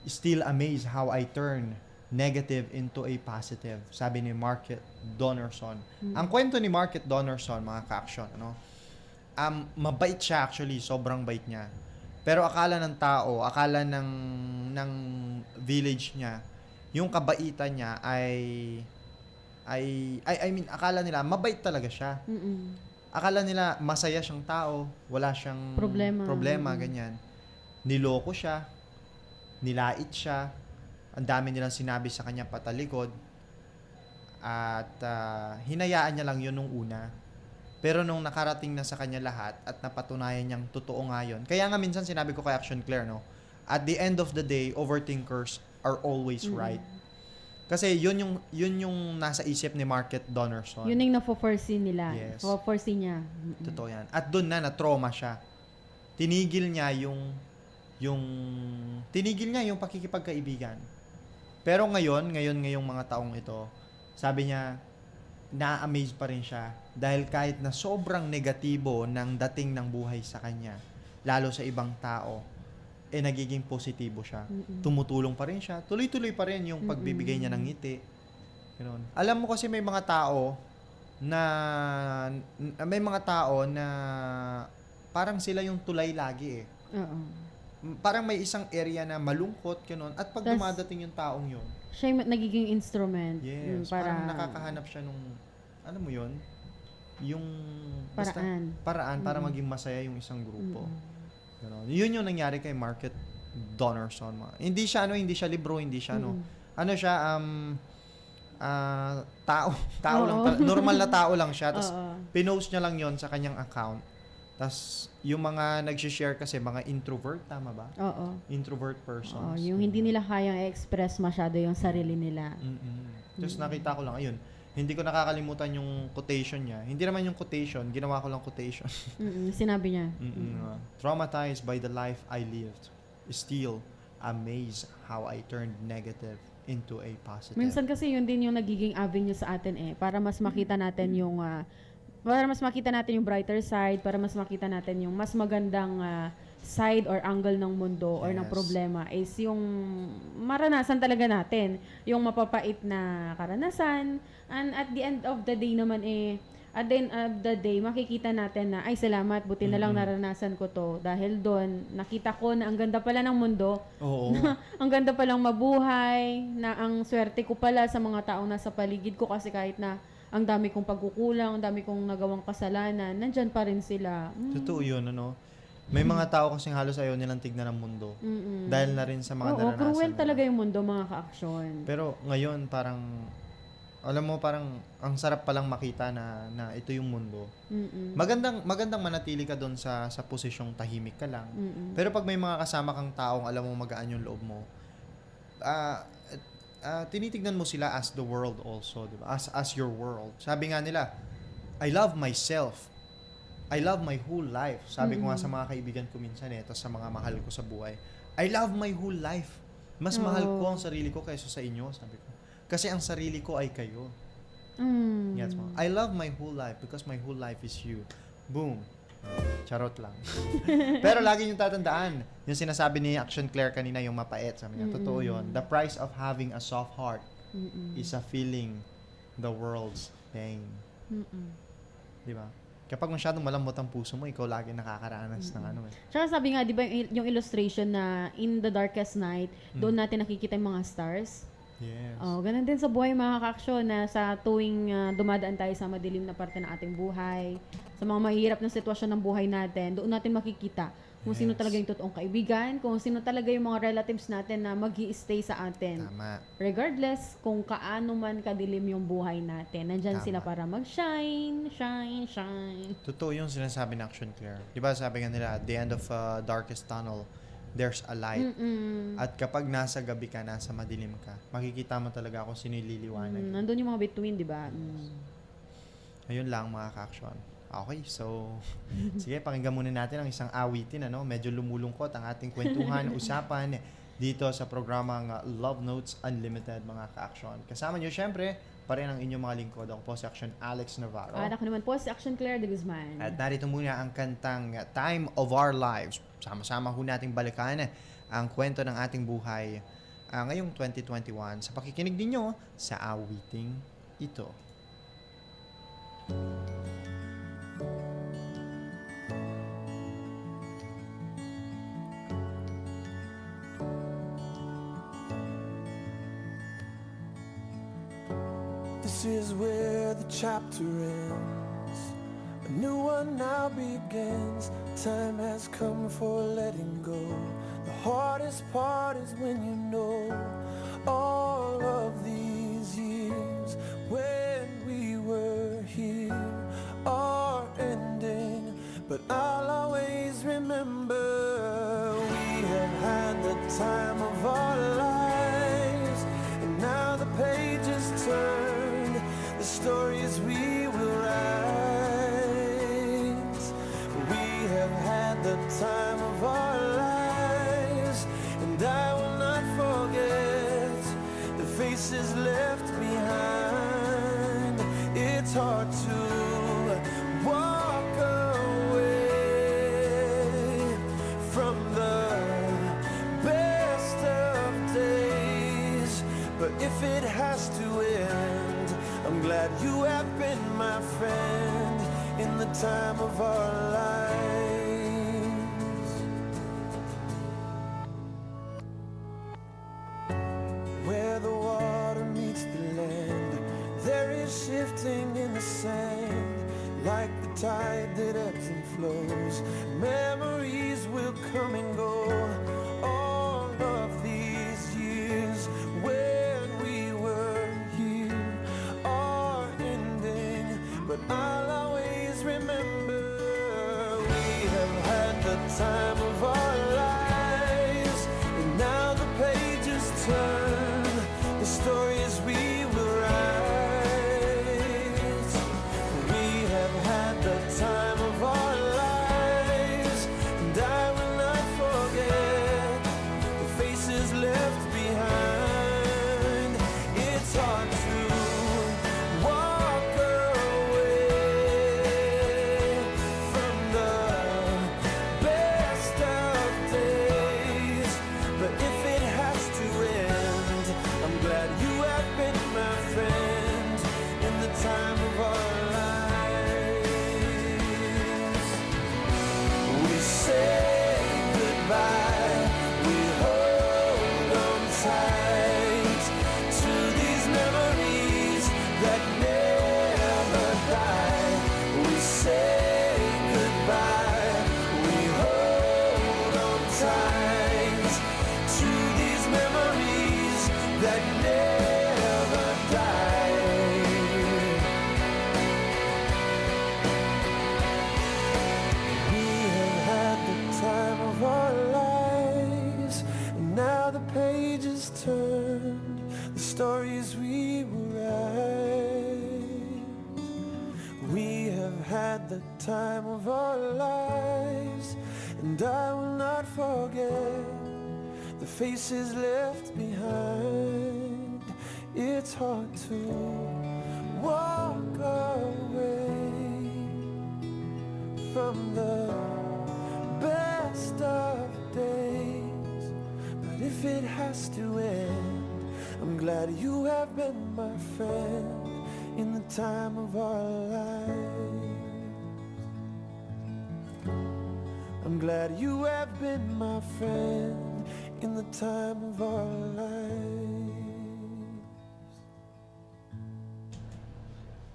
Still amazed how I turn negative into a positive. Sabi ni Market Donnerson. Ang kwento ni Market Donnerson, mga ka-action, mabait siya actually. Sobrang bait niya. Pero akala ng tao, akala ng village niya, yung kabaitan niya I mean, akala nila, mabait talaga siya. Akala nila, masaya siyang tao, wala siyang problema ganyan. Niloko siya, nilait siya, ang dami nilang sinabi sa kanya patalikod, at hinayaan niya lang yun nung una. Pero nung nakarating na sa kanya lahat, at napatunayan niyang totoo nga yun. Kaya nga minsan sinabi ko kay Action Claire, at the end of the day, overthinkers are always right. Kasi yun yung nasa isip ni Market Donnerson. Yun yung na-foresee nila. Yes. Foresee niya. Totoo yan. At doon na-trauma siya. Tinigil niya yung pakikipagkaibigan. Pero ngayong mga taong ito, sabi niya, na-amaze pa rin siya dahil kahit na sobrang negatibo ng dating ng buhay sa kanya, lalo sa ibang tao, nagiging positibo siya. Tumutulong pa rin siya. Tuloy-tuloy pa rin yung pagbibigay niya ng ngiti. Ganun. Alam mo kasi may mga tao na parang sila yung tulay lagi Oo. Parang may isang area na malungkot, ganun. At pag dumadating yung taong yun, Siya yung nagiging instrument. yes, parang nakakahanap siya nung, alam mo yun, yung paraan para maging masaya yung isang grupo. Ganun. Yun yung nangyari kay Market Donnerson. Hindi siya libro, hindi siya tao lang, normal na tao lang siya. Tapos pinost niya lang yon sa kanyang account. Tapos yung mga nag-share kasi mga introvert, tama ba? Oo. Introvert persons. Yung hindi nila kayang i-express masyado yung sarili nila. Tapos nakita ko lang, ayun, hindi ko nakakalimutan yung quotation niya. Hindi naman yung quotation, ginawa ko lang quotation. Sinabi niya. Traumatized by the life I lived, still amazed how I turned negative into a positive. Minsan kasi yun din yung nagiging avenue sa atin para mas makita natin yung brighter side, para mas makita natin yung mas magandang side or angle ng mundo or ng problema is yung maranasan talaga natin, yung mapapait na karanasan, and at the end of the day naman makikita natin na ay salamat, buti na lang naranasan ko to dahil doon nakita ko na ang ganda pala ng mundo. Oo. Ang ganda palang mabuhay, na ang swerte ko pala sa mga taong nasa paligid ko kasi kahit na ang dami kong pagkukulang, ang dami kong nagawang kasalanan, nandyan pa rin sila. Totoo yun, May mga tao kasing halos ayaw nilang tignan ng mundo. Dahil na rin sa mga naranasan cruel nila. talaga yung mundo, mga ka-aksyon. Pero ngayon parang, alam mo, parang ang sarap palang makita na ito yung mundo. Magandang manatili ka doon sa posisyong tahimik ka lang. Pero pag may mga kasama kang taong alam mo magaan yung loob mo, tinitignan mo sila as the world also, di ba? As your world. Sabi nga nila, I love myself. I love my whole life. Sabi ko nga sa mga kaibigan ko minsan tapos sa mga mahal ko sa buhay, I love my whole life. Mas mahal ko ang sarili ko kaysa sa inyo, sabi ko. Kasi ang sarili ko ay kayo. Gets mo? I love my whole life because my whole life is you. Boom. Charot lang. Pero lagi yung tatandaan, yung sinasabi ni Action Claire kanina, yung mapait, sabi niya, totoo yun. The price of having a soft heart is a feeling the world's pain. Di ba? Kapag masyadong malambot ang puso mo, ikaw lagi nakakaranas ng ano eh. Tsaka sabi nga, di ba yung illustration na in the darkest night, doon natin nakikita yung mga stars. Yes. Oh, ganun din sa buhay mga ka-aksyon na sa tuwing dumadaan tayo sa madilim na parte ng ating buhay, sa mga mahirap na sitwasyon ng buhay natin, doon natin makikita kung sino talaga yung totoong kaibigan, kung sino talaga yung mga relatives natin na mag-i-stay sa atin. Tama. Regardless kung kaano man kadilim yung buhay natin, nandyan Tama. sila para mag-shine, shine, shine. Totoo yung sinasabi ng Action Claire. Di ba sabi nga nila, at the end of darkest tunnel, there's a light. At kapag nasa gabi ka, nasa madilim ka, makikita mo talaga kung sino yung liliwanag. Nandun yung mga between, di ba? Ayun lang mga ka-action. Okay, so sige, pakinggan muna natin ang isang awitin. Medyo lumulungkot ang ating kwentuhan, usapan dito sa programang Love Notes Unlimited, mga ka-action. Kasama nyo syempre, pa rin ang inyong mga lingkod. Ako po si Action Alex Navarro. At ako naman po si Action Claire de Guzman. At narito muna ang kantang Time of Our Lives. Sama-sama ho nating balikan ang kwento ng ating buhay ngayong 2021 sa pakikinig ninyo sa awiting ito. This is where the chapter ends. A new one now begins. Time has come for letting go. The hardest part is when you know all of these years when we were here are ending. But I'll always remember we have had the time of our lives. And now the pages turn, the stories we will write. We have had the time of our lives, and I will not forget the faces left behind. It's hard to walk away from the best of days, but if it has to end, I'm glad you have been my friend in the time of our lives. Where the water meets the land, there is shifting in the sand, like the tide that ebbs and flows. Memories will come and go. All of these years when we were here are ending, but I'll always remember we have had the time of our lives, and now the pages turn, the stories we will write. We have had the time of our lives, and I will not forget the faces left behind. It's hard to walk away from the best of days, but if it has to end, I'm glad you have been my friend in the time of our lives. We say goodbye, we hold on tight to these memories that never die. We say goodbye, we hold on tight to these memories that never die. We have had the time of our lives, and now the pages turned, the stories we will write. We have had the time of our lives, and I will not forget the faces left behind. It's hard to walk away from the best of days, but if it has to end, I'm glad you have been my friend in the time of our lives. I'm glad you have been my friend in the time of our lives.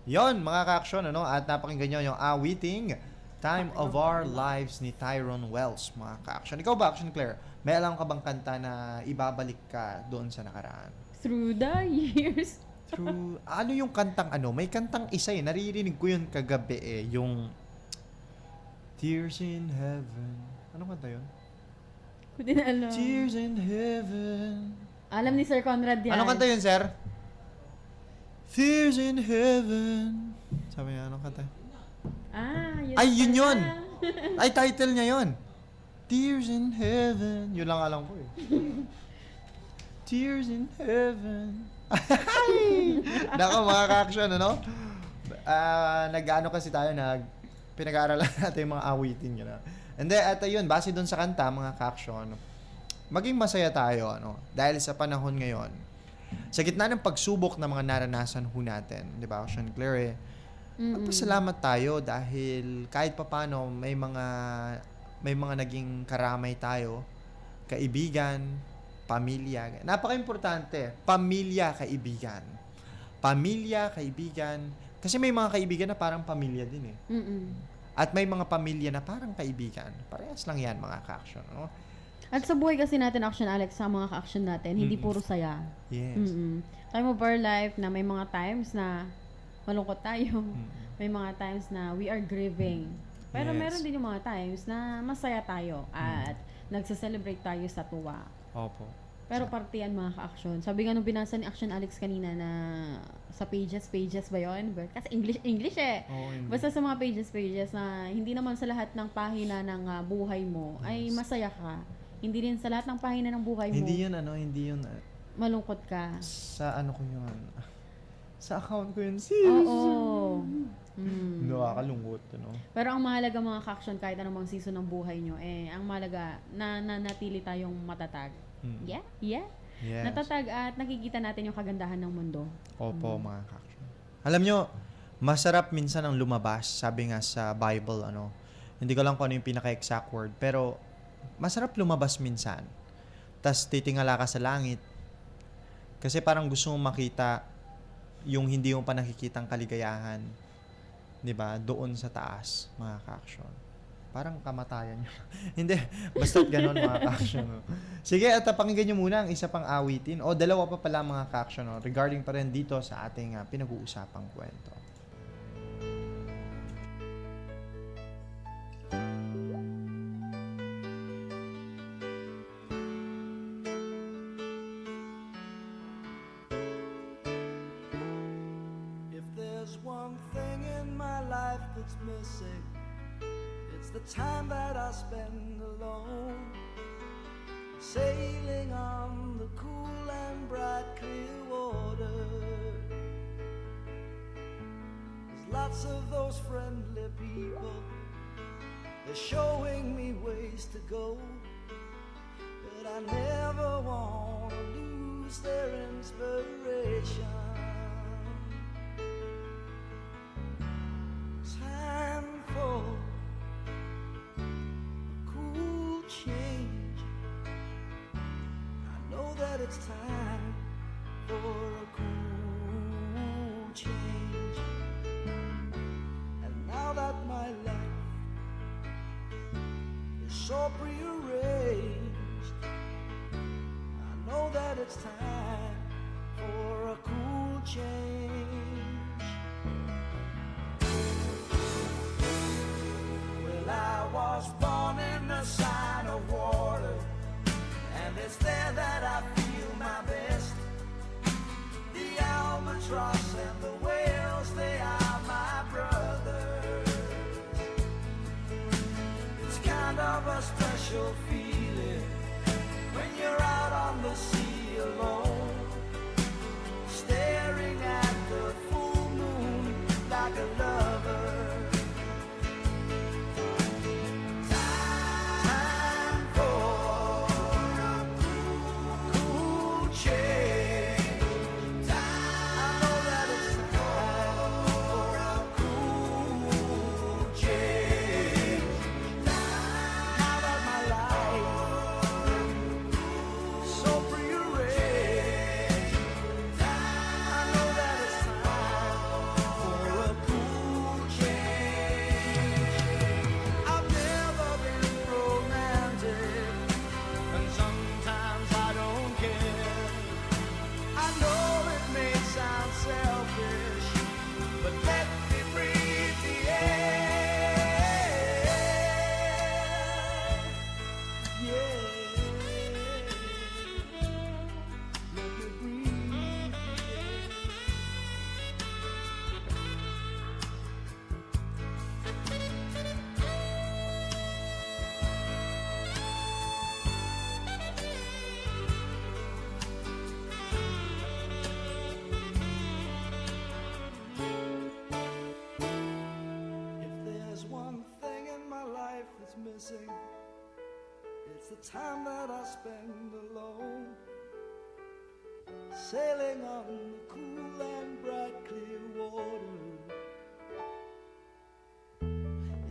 Yon, mga ka-action, ano? At napakinggan nyo yung awiting Time of Our Lives ni Tyrone Wells, mga ka-action. Ikaw ba, Action Claire? May alam ka bang kanta na ibabalik ka doon sa nakaraan? Through the years. True. Ano yung kantang ano? May kantang isa eh. Naririnig ko yun kagabi eh. Yung Tears in Heaven. Anong kanta yun? Hindi na alam. Tears in Heaven. Alam ni Sir Conrad yan. Anong kanta yun, sir? Tears in Heaven. Sabi niya, anong kanta? Yun Ay, yun pala. yun! Ay, title niya yun. Tears in Heaven. Yun lang alam ko eh. Tears in Heaven. Nako, mga ka-action, ano? Nag-ano kasi tayo, pinag-aaralan natin yung mga awitin yun. And then, at yun, base dun sa kanta, mga ka-action, maging masaya tayo, ano? Dahil sa panahon ngayon, sa gitna ng pagsubok na mga naranasan ho natin, di ba, Action Claire, magpasalamat tayo dahil kahit papano may mga naging karamay tayo, kaibigan, pamilya. Napaka-importante, pamilya, kaibigan. Pamilya, kaibigan. Kasi may mga kaibigan na parang pamilya din eh. At may mga pamilya na parang kaibigan. Parehas lang yan, mga ka-action. No? At sa buhay kasi natin, Action Alex, sa mga ka-action natin, hindi puro saya. Yes. Time of our life na may mga times na malungkot tayo. May mga times na we are grieving. Pero Yes. meron din yung mga times na masaya tayo at nagse-celebrate tayo sa tuwa. Opo. Pero parte yan, mga ka-action. Sabi nga nung binasa ni Action Alex kanina na sa pages ba yun? Kasi English eh. Oo, yun. Basta sa mga pages na hindi naman sa lahat ng pahina ng buhay mo ay masaya ka. Hindi rin sa lahat ng pahina ng buhay mo Hindi yun, malungkot ka. sa ano ko yun. Sa account ko yun. Oo. Nakakalungkot, no? Pero ang mahalaga, mga ka-action, kahit anong season ng buhay nyo, ang mahalaga na natili tayong matatag. Yeah. Yes. Natatag at nakikita natin yung kagandahan ng mundo. Opo, mga ka-action. Alam nyo, masarap minsan ang lumabas, sabi nga sa Bible, ano. Hindi ko lang kung ano yung pinaka-exact word, pero masarap lumabas minsan. Tas titingala ka sa langit. Kasi parang gusto mong makita yung hindi mo pa nakikitang kaligayahan. 'Di ba? Doon sa taas, mga ka-action. Parang kamatayan nyo. Hindi, basta't ganon, mga ka-action. No? Sige, at pakinggan nyo muna ang isa pang awitin. O, dalawa pa pala, mga ka-action. No? Regarding pa rin dito sa ating pinag-uusapang kwento. If there's one thing in my life that's missing, it's the time that I spend alone, sailing on the cool and bright clear water. There's lots of those friendly people, they're showing me ways to go, but I never want to lose their inspiration. Time for a cool change. I know that it's time for a cool change. And now that my life is so prearranged, I know that it's time for a cool change. I was born in the sign of water, and it's there that I feel my best. The albatross and the whales, they are my brothers. It's kind of a special feeling when you're out on the sea alone, staring at the full moon like a lover. Time for a cool change. I know that it's time for a cool change. Now that my life so prearranged, I know that it's time for a cool change. I've never been romantic, and sometimes I don't care. I know it may sound selfish, but let me breathe the air. Yeah. Let me breathe the air. If there's one thing in my life that's missing, it's the time that I spend alone, sailing on the cool and bright clear water.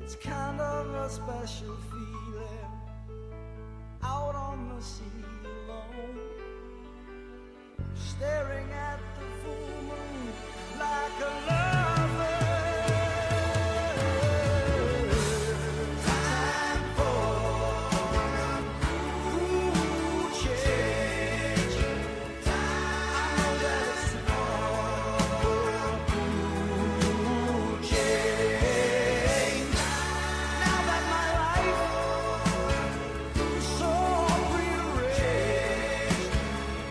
It's kind of a special feeling, out on the sea alone, staring at the full moon like a lover. Time for a cool change. I know that it's time for a cool change. Now that my life is so prearranged,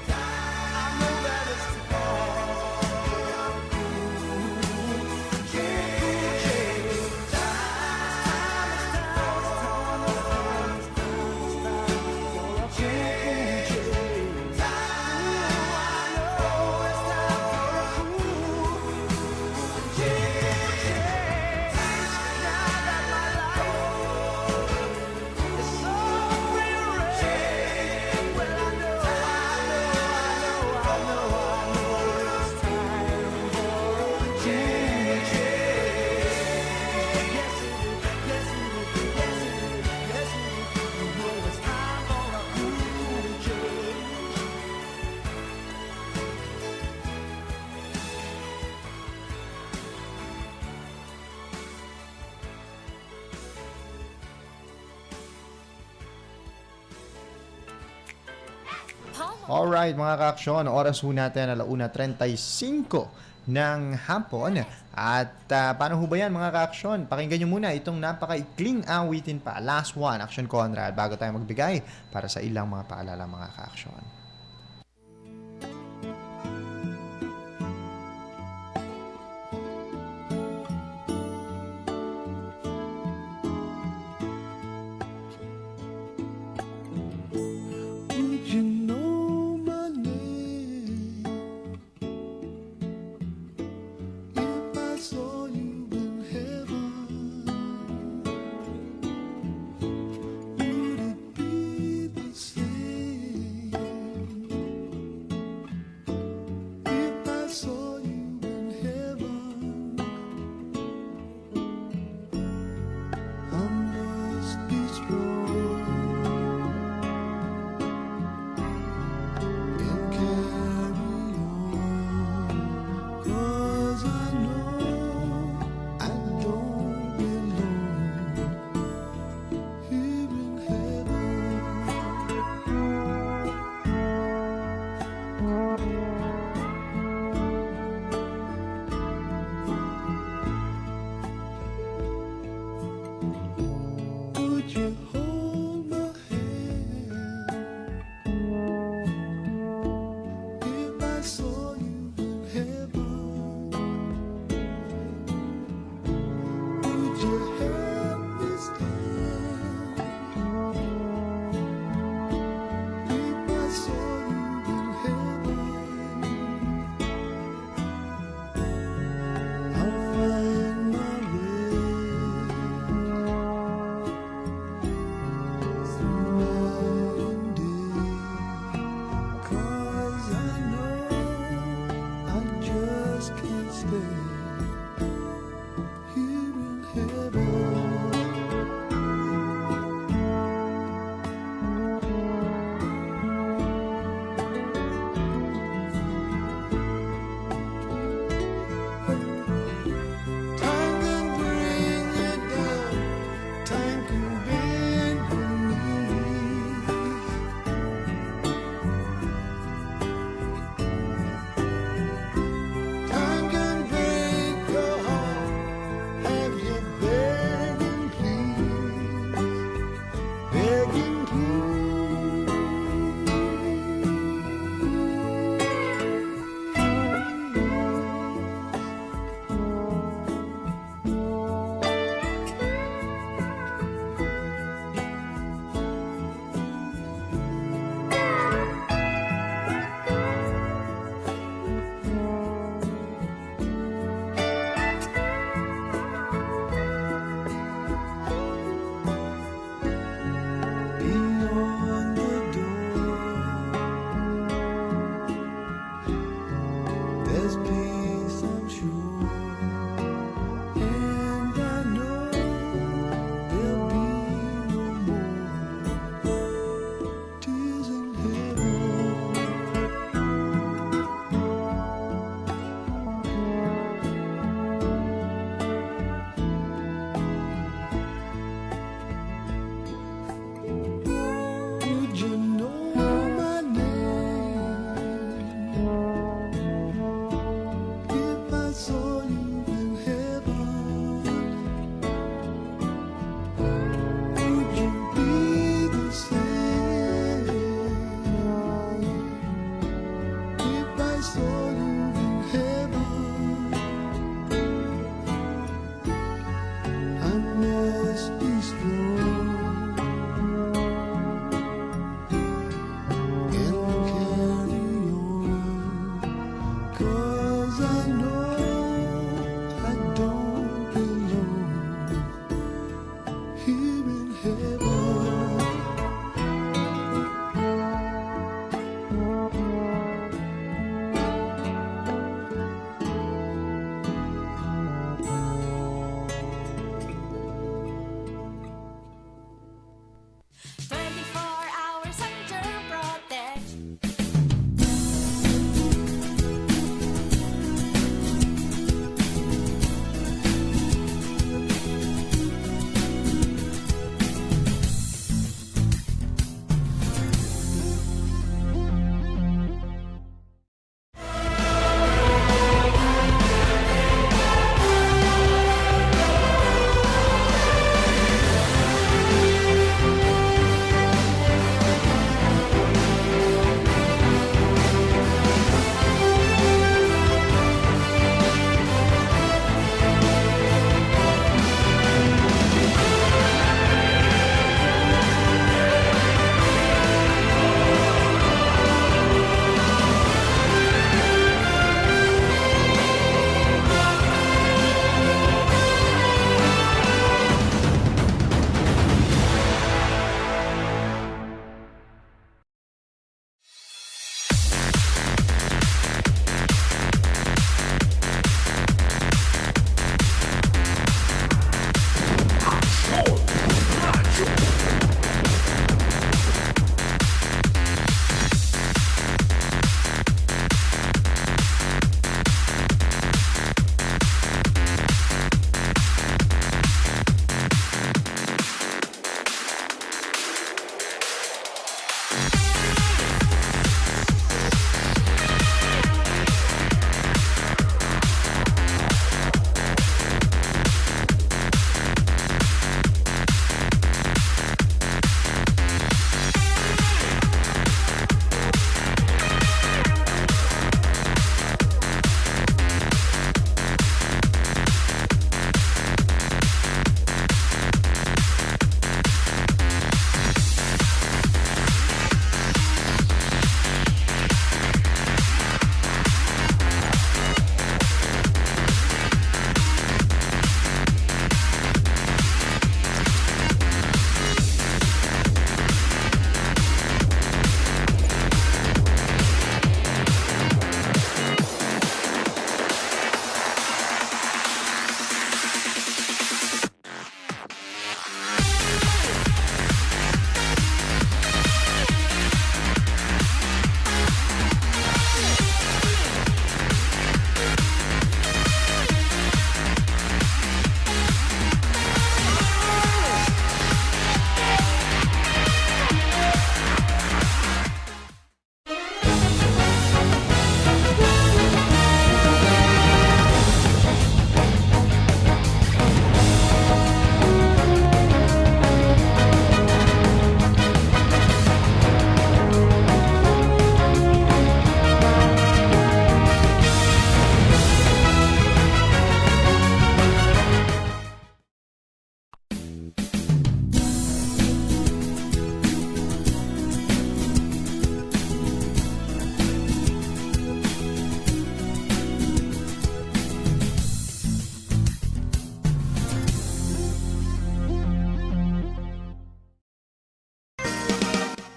I know that it's time for a cool change. Time is time for a cool change. I know it's time for a cool change. Now that my life is so prearranged, well I know it's time for a change. Yes it is, yes it is, yes it is, yes it is. You know it's time for a cool change. Alright mga ka-aksyon, oras ho natin 1:35 ng hapon. At paano ho ba yan mga ka-aksyon? Pakinggan nyo muna itong napakaikling awitin pa. Last one, Action Conrad, bago tayo magbigay para sa ilang mga paalala mga ka-aksyon. Would you know my name if I saw you in heaven? Would it be the same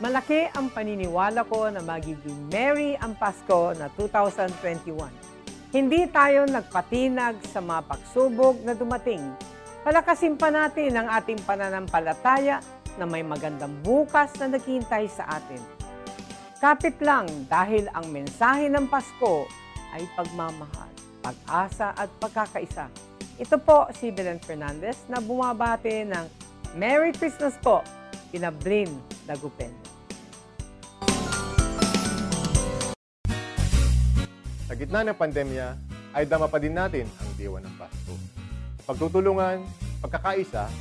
Malaki ang paniniwala ko na magiging merry ang Pasko na 2021. Hindi tayo nagpatinag sa mga pagsubok na dumating. Palakasin pa natin ang ating pananampalataya na may magandang bukas na naghihintay sa atin. Kapit lang dahil ang mensahe ng Pasko ay pagmamahal, pag-asa at pagkakaisa. Ito po si Belen Fernandez na bumabati ng Merry Christmas po, Pinablin Dagupen. Sa gitna ng pandemya, ay dama pa din natin ang diwa ng Pasko. Pagtutulungan, pagkakaisa,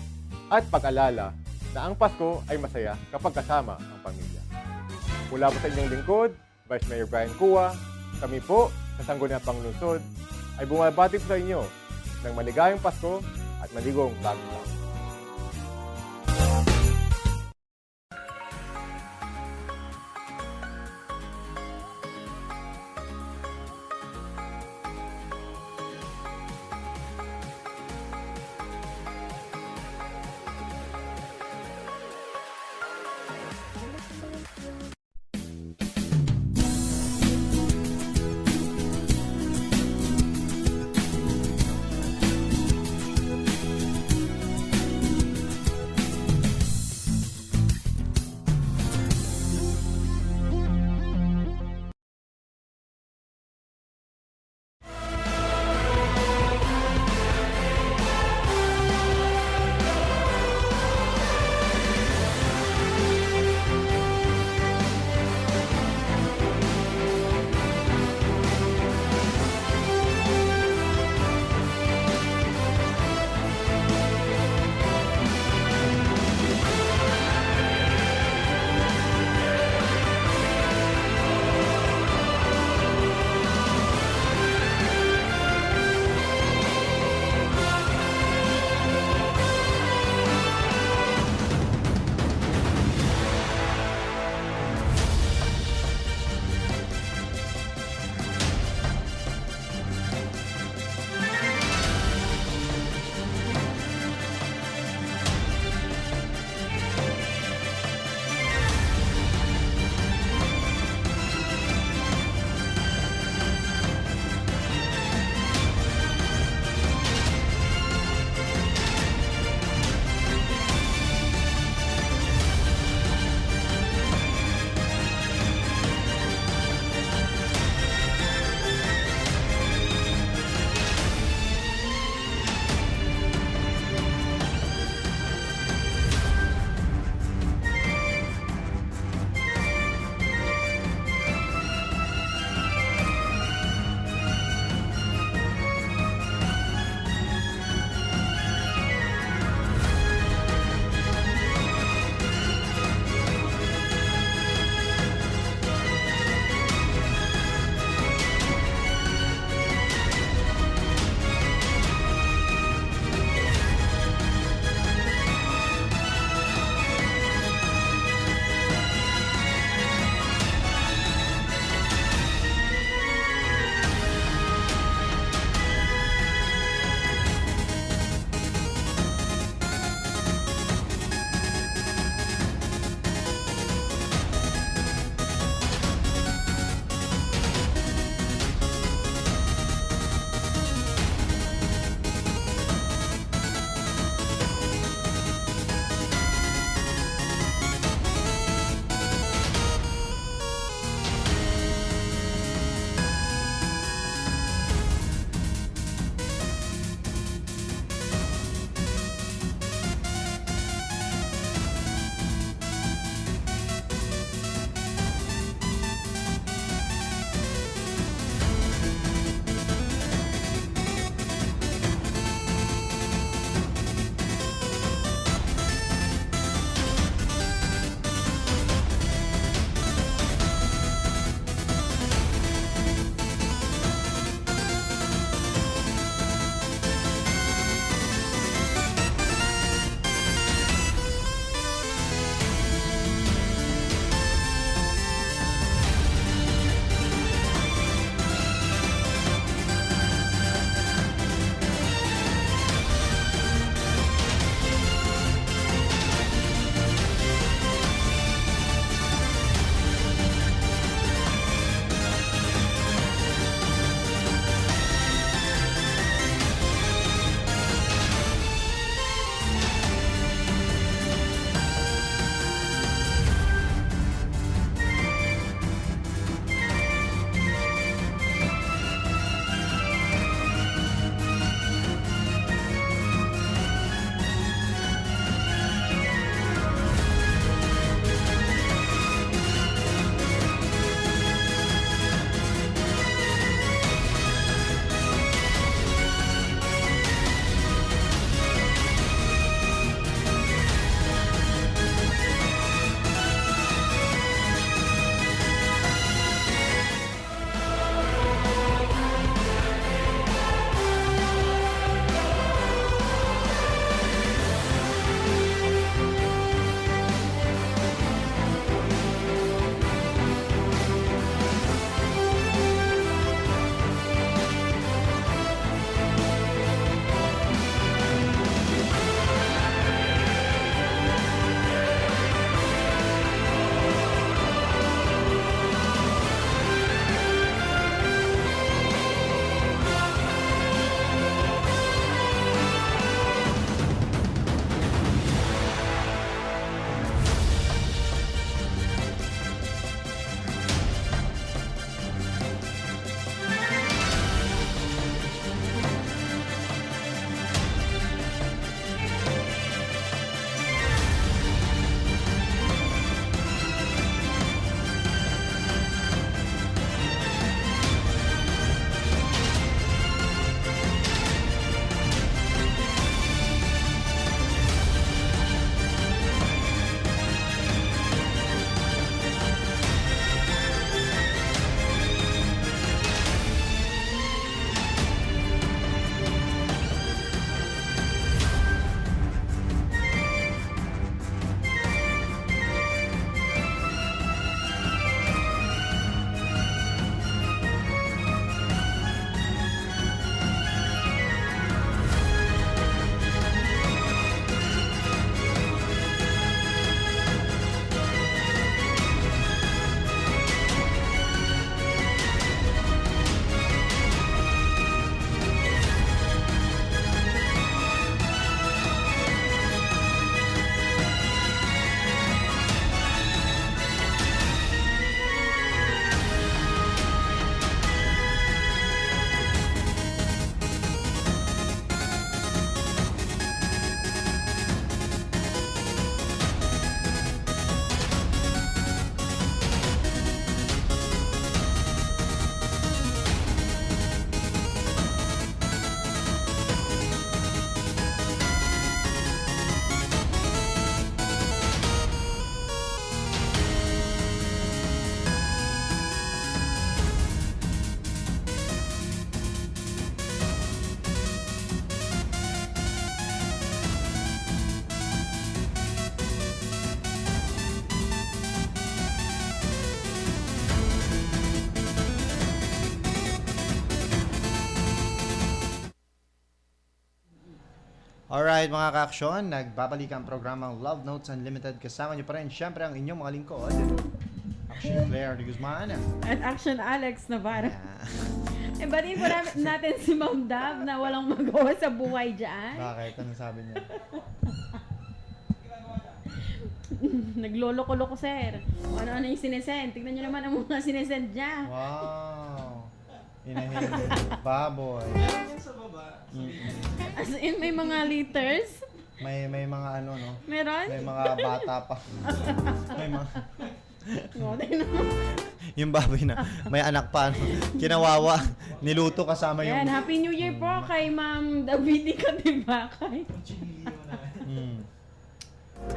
at pag-alala na ang Pasko ay masaya kapag kasama ang pamilya. Mula po sa inyong lingkod, Vice Mayor Brian Cua, kami po sa Sangguniang Panglungsod ay bumabati po sa inyo ng maligayang Pasko at maligong bagong taon. Alright mga ka-aksyon, nagbabalik ang programang Love Notes Unlimited. Kasama niyo pa rin, syempre, ang inyong mga lingkod. Action Claire de Guzman. At Action Alex Navarro. Yeah. Batiin po natin si Ma'am Dab na walang magawa sa buhay dyan. Bakit? Anong sabi niya? Nagloloko-loko, sir. Ano-ano yung sinesend. Tignan nyo naman ang mga sinesend niya. Wow. Inahili. Baboy. As in, may mga liters. May mga ano, no? Meron? May mga bata pa. May mga... No, tignan mo. Yung baboy na may anak pa, no? Kinawawa. Niluto kasama yung... Ayan, Happy New Year po kay Ma'am Davidi Katibakay.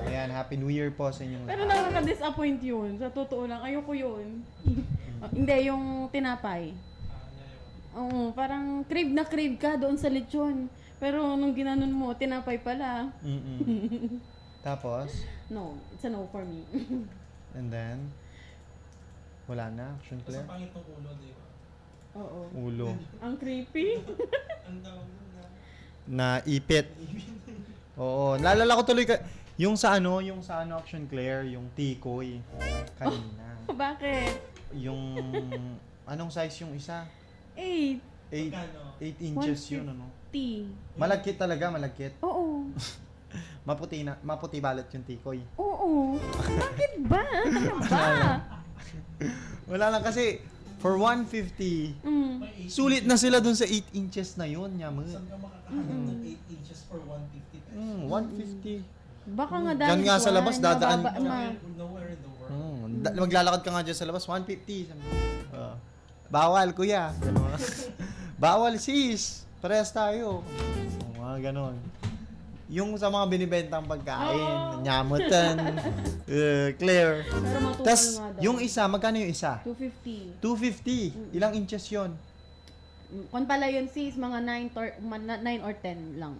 Ayan, Happy New Year po sa inyong Pero nakaka-disappoint yun. Sa totoo lang, ayoko yun. Hindi, yung tinapay. Oo, parang crave na crave ka doon sa lechon. Pero nung ginanon mo, tinapay pala. Tapos, No, it's a no for me. and then, wala na, Action Claire? Sa pangit ng ulo, di ba? Oo. Ulo. Ang creepy. Ang tawag nun Na na. ipit. Oo, naalala ko tuloy yung sa ano Action Claire, yung tikoy. Kanina. Bakit? Yung, anong size yung isa? 8. 8 inches yun, ano? T. Malagkit talaga, malagkit. Oo. Maputi balot yung tikoy. Oo. Bakit ba? Ano ba? Wala lang kasi, for 150, Mm. sulit na sila dun sa 8 inches na yun, nyama. Saan ka makakahanap ng 8 inches for 150 pesos? 150. Baka nga dahil Diyan nga sa kuwan, labas, dadaan. Nowhere in the world. Maglalakad ka nga dyan sa labas, 150. Bawal, kuya. Ganon. Bawal, sis. Parehas tayo. Mga ganon. Yung sa mga binibentang pagkain, nyamutan, Claire. Pero matumal Tas, nga daw. yung isa, magkano yung isa? 250. 250. Ilang inches yon? Kung pala yun sis, mga 9 or 10 lang.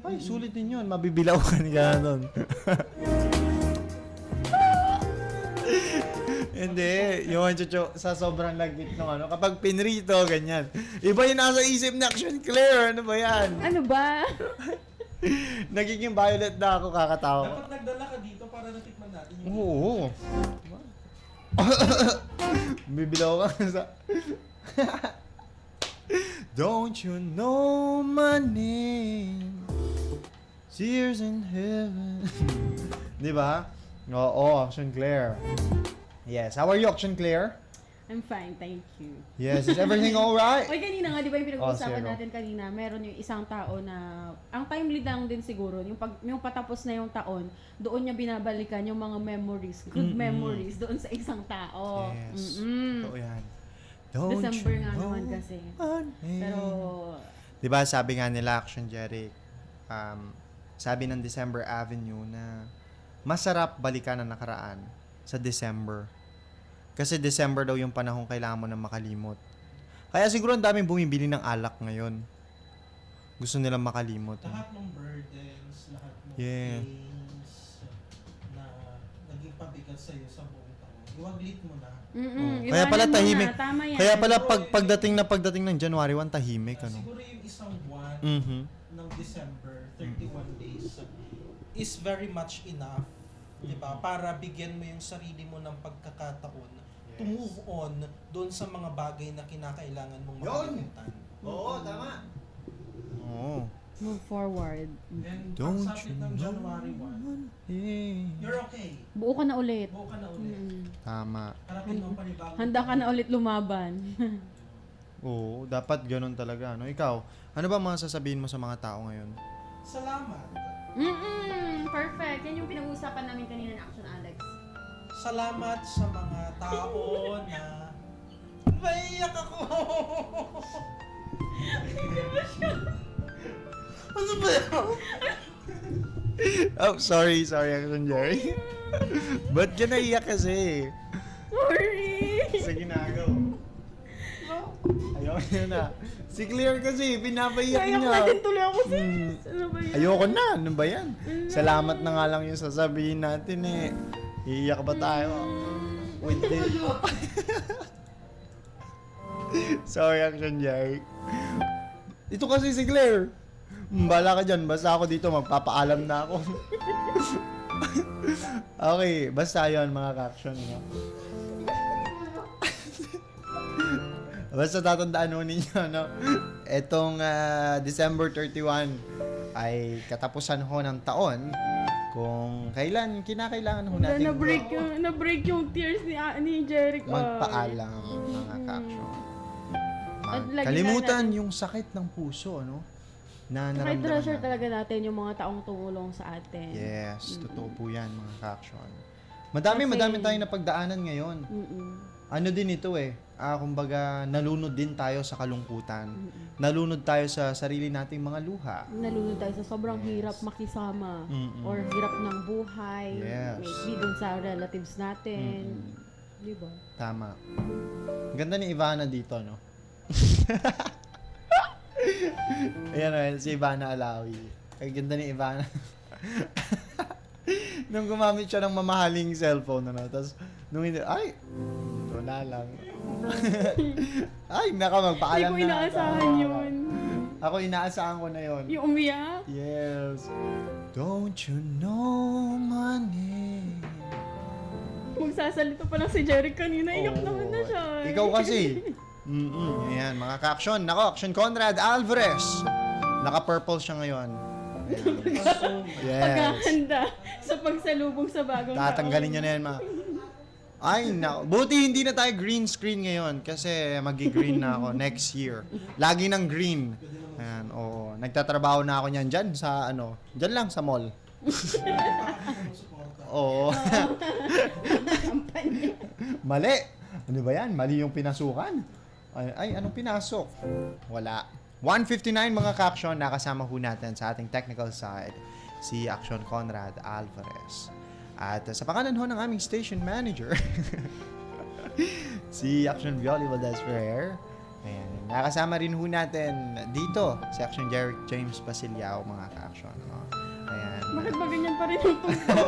Ay, sulit din yun. Mabibilaw ka ni ganon. Hindi, yung chucho, sa sobrang lagkit ng ano, kapag pinrito, ganyan. Iba yung nasa isip na Action Claire, ano ba yan? Ano ba? Nagiging violet na ako, kakatawa. Dapat nagdala ka dito para natikman natin yung Oo. Bibilaw ka sa... Don't you know my name? Tears in heaven. Di ba? Oo, Action Claire. Yes. How are you, Action Claire? I'm fine, thank you. Yes. Is everything alright? Oy, kanina nga, di ba yung pinag-uusapan sige, go. natin kanina, meron yung isang tao na, ang timely lang din siguro, yung patapos na yung taon, doon niya binabalikan yung mga memories, good memories, doon sa isang tao. Yes. Mm-mm. Totoo yan. Don't December you nga know naman kasi. my name? Pero, Di ba sabi nga nila, Action Jeric, sabi ng December Avenue na masarap balikan ang nakaraan sa December. Kasi December daw yung panahon kailangan mo na makalimot. Kaya siguro ang daming bumibili ng alak ngayon. Gusto nilang makalimot. lahat ng burdens, lahat ng Yeah. pains na naging pabigat sa'yo sa buong taon. Iwaglit mo na. Kaya pala iwanan mo tahimik. na, tama yan. Kaya pala pagdating ng January 1, tahimik. Ano? Siguro yung isang buwan Mhm. ng December, 31 days, is very much enough, di ba? Para bigyan mo yung sarili mo ng pagkakataon to move on doon sa mga bagay na kinakailangan mong makalimutan. Oo, tama. Oo. Move forward. Then, Don't pagsapit you ng know January 1, Yeah. you're okay. Buo ka na ulit. Buo ka na ulit. Tama. Harapin mo ang panibagong Handa ka na ulit lumaban. Oo, dapat ganun talaga. No? Ikaw, ano ba mga sasabihin mo sa mga tao ngayon? Salamat. Perfect. Yan yung pinag-uusapan namin kanina ng Action Alex. Salamat sa mga tao na... Maiyak ako! Ano ba yan? Oh, sorry, Action Jerry. Ba't ka naiyak kasi? Sorry! Sige na, go. Ayaw niya na. Si Claire kasi, pinapaiyak Kaya niya. ka din tuloy ako sis. Ano ba yan? Ayoko na, ano ba yan? Salamat na nga lang yung sasabihin natin eh. Iiyak ba tayo? With this? Sorry, Action Jerry. Ito kasi si Claire. Bala ka dyan. Basta ako dito, magpapaalam na ako. Okay, basta yun mga ka-action. No? Basta tatandaan ho ninyo, no? Etong December 31 ay katapusan ho ng taon kung kailan kinakailangan ho natin Na-break yung tears ni Jericho. magpaalam mga ka-action. At lagi Kalimutan na- yung sakit ng puso, no? Na Kaya naramdaman treasure natin. talaga natin yung mga taong tumulong sa atin. Yes, totoo po yan mga ka-action. Kasi- Madami tayong napagdaanan ngayon. Mm-mm. Ano din ito kumbaga nalunod din tayo sa kalungkutan. Nalunod tayo sa sarili nating mga luha. Nalulod tayo sa sobrang hirap makisama Mm-mm. or hirap ng buhay. Yes. Maybe dun sa relatives natin. Di ba? Tama. Ang ganda ni Ivana dito, no? Ayan, si Ivana Alawi. Ang ganda ni Ivana. Nung gumamit siya ng mamahaling cellphone, ano, tapos nung hindi, ay, wala lang. Ay, naka, magpaalam Hindi ko inaasahan Tama. yun. Ako, inaasahan ko na yun. Yung umiyak. Yes. Don't you know my name? Magsasalita pa lang si Jeric kanina. Iyak Oo. naman na siya. Ikaw kasi. Ayan, mga ka-action. Nako, Action Conrad Alvarez. Naka-purple siya ngayon. Ayan. Yes. Paghahanda sa pagsalubong sa bagong Tatanggalin niya na yan, Ay, nako. Buti hindi na tayo green screen ngayon kasi magi-green na ako next year. Lagi ng green. Ayan, oo. Nagtatrabaho na ako niyan dyan sa dyan lang sa mall. Oo. Mali. Ano ba yan? Mali yung pinasukan. Ay, anong pinasok? Wala. 1:59 mga ka-action, nakasama ho natin sa ating technical side si Action Conrad Alvarez. At sa pangalan ho ng aming station manager, si Action Violi Valdez Ferrer. Ayan, nakasama rin ho natin dito si Action James Basiliao mga ka-action. Ayan. Bakit ba ganyan pa rin yung tungkol?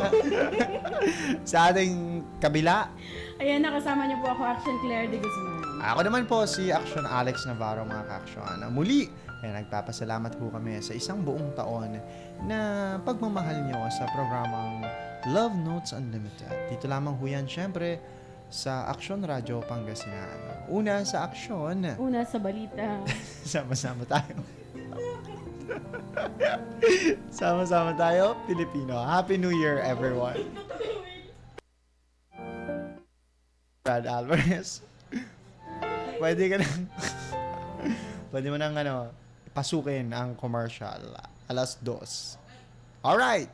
Sa ating kabila, Ayan, nakasama niyo po ako, Action Claire de Guzman. ako naman po si Action Alex Navarro mga ka-action. Muli, nagpapasalamat po kami sa isang buong taon na pagmamahal nyo sa programang Love Notes Unlimited. Dito lamang ho yan, syempre, sa Action Radio Pangasinan. Una sa aksyon, Una sa balita. sama-sama tayo. Sama-sama tayo, Pilipino. Happy New Year, everyone. Brad Alvarez. Pwede ka nang pwede mo nang pasukin ang commercial. 2:00. Alright.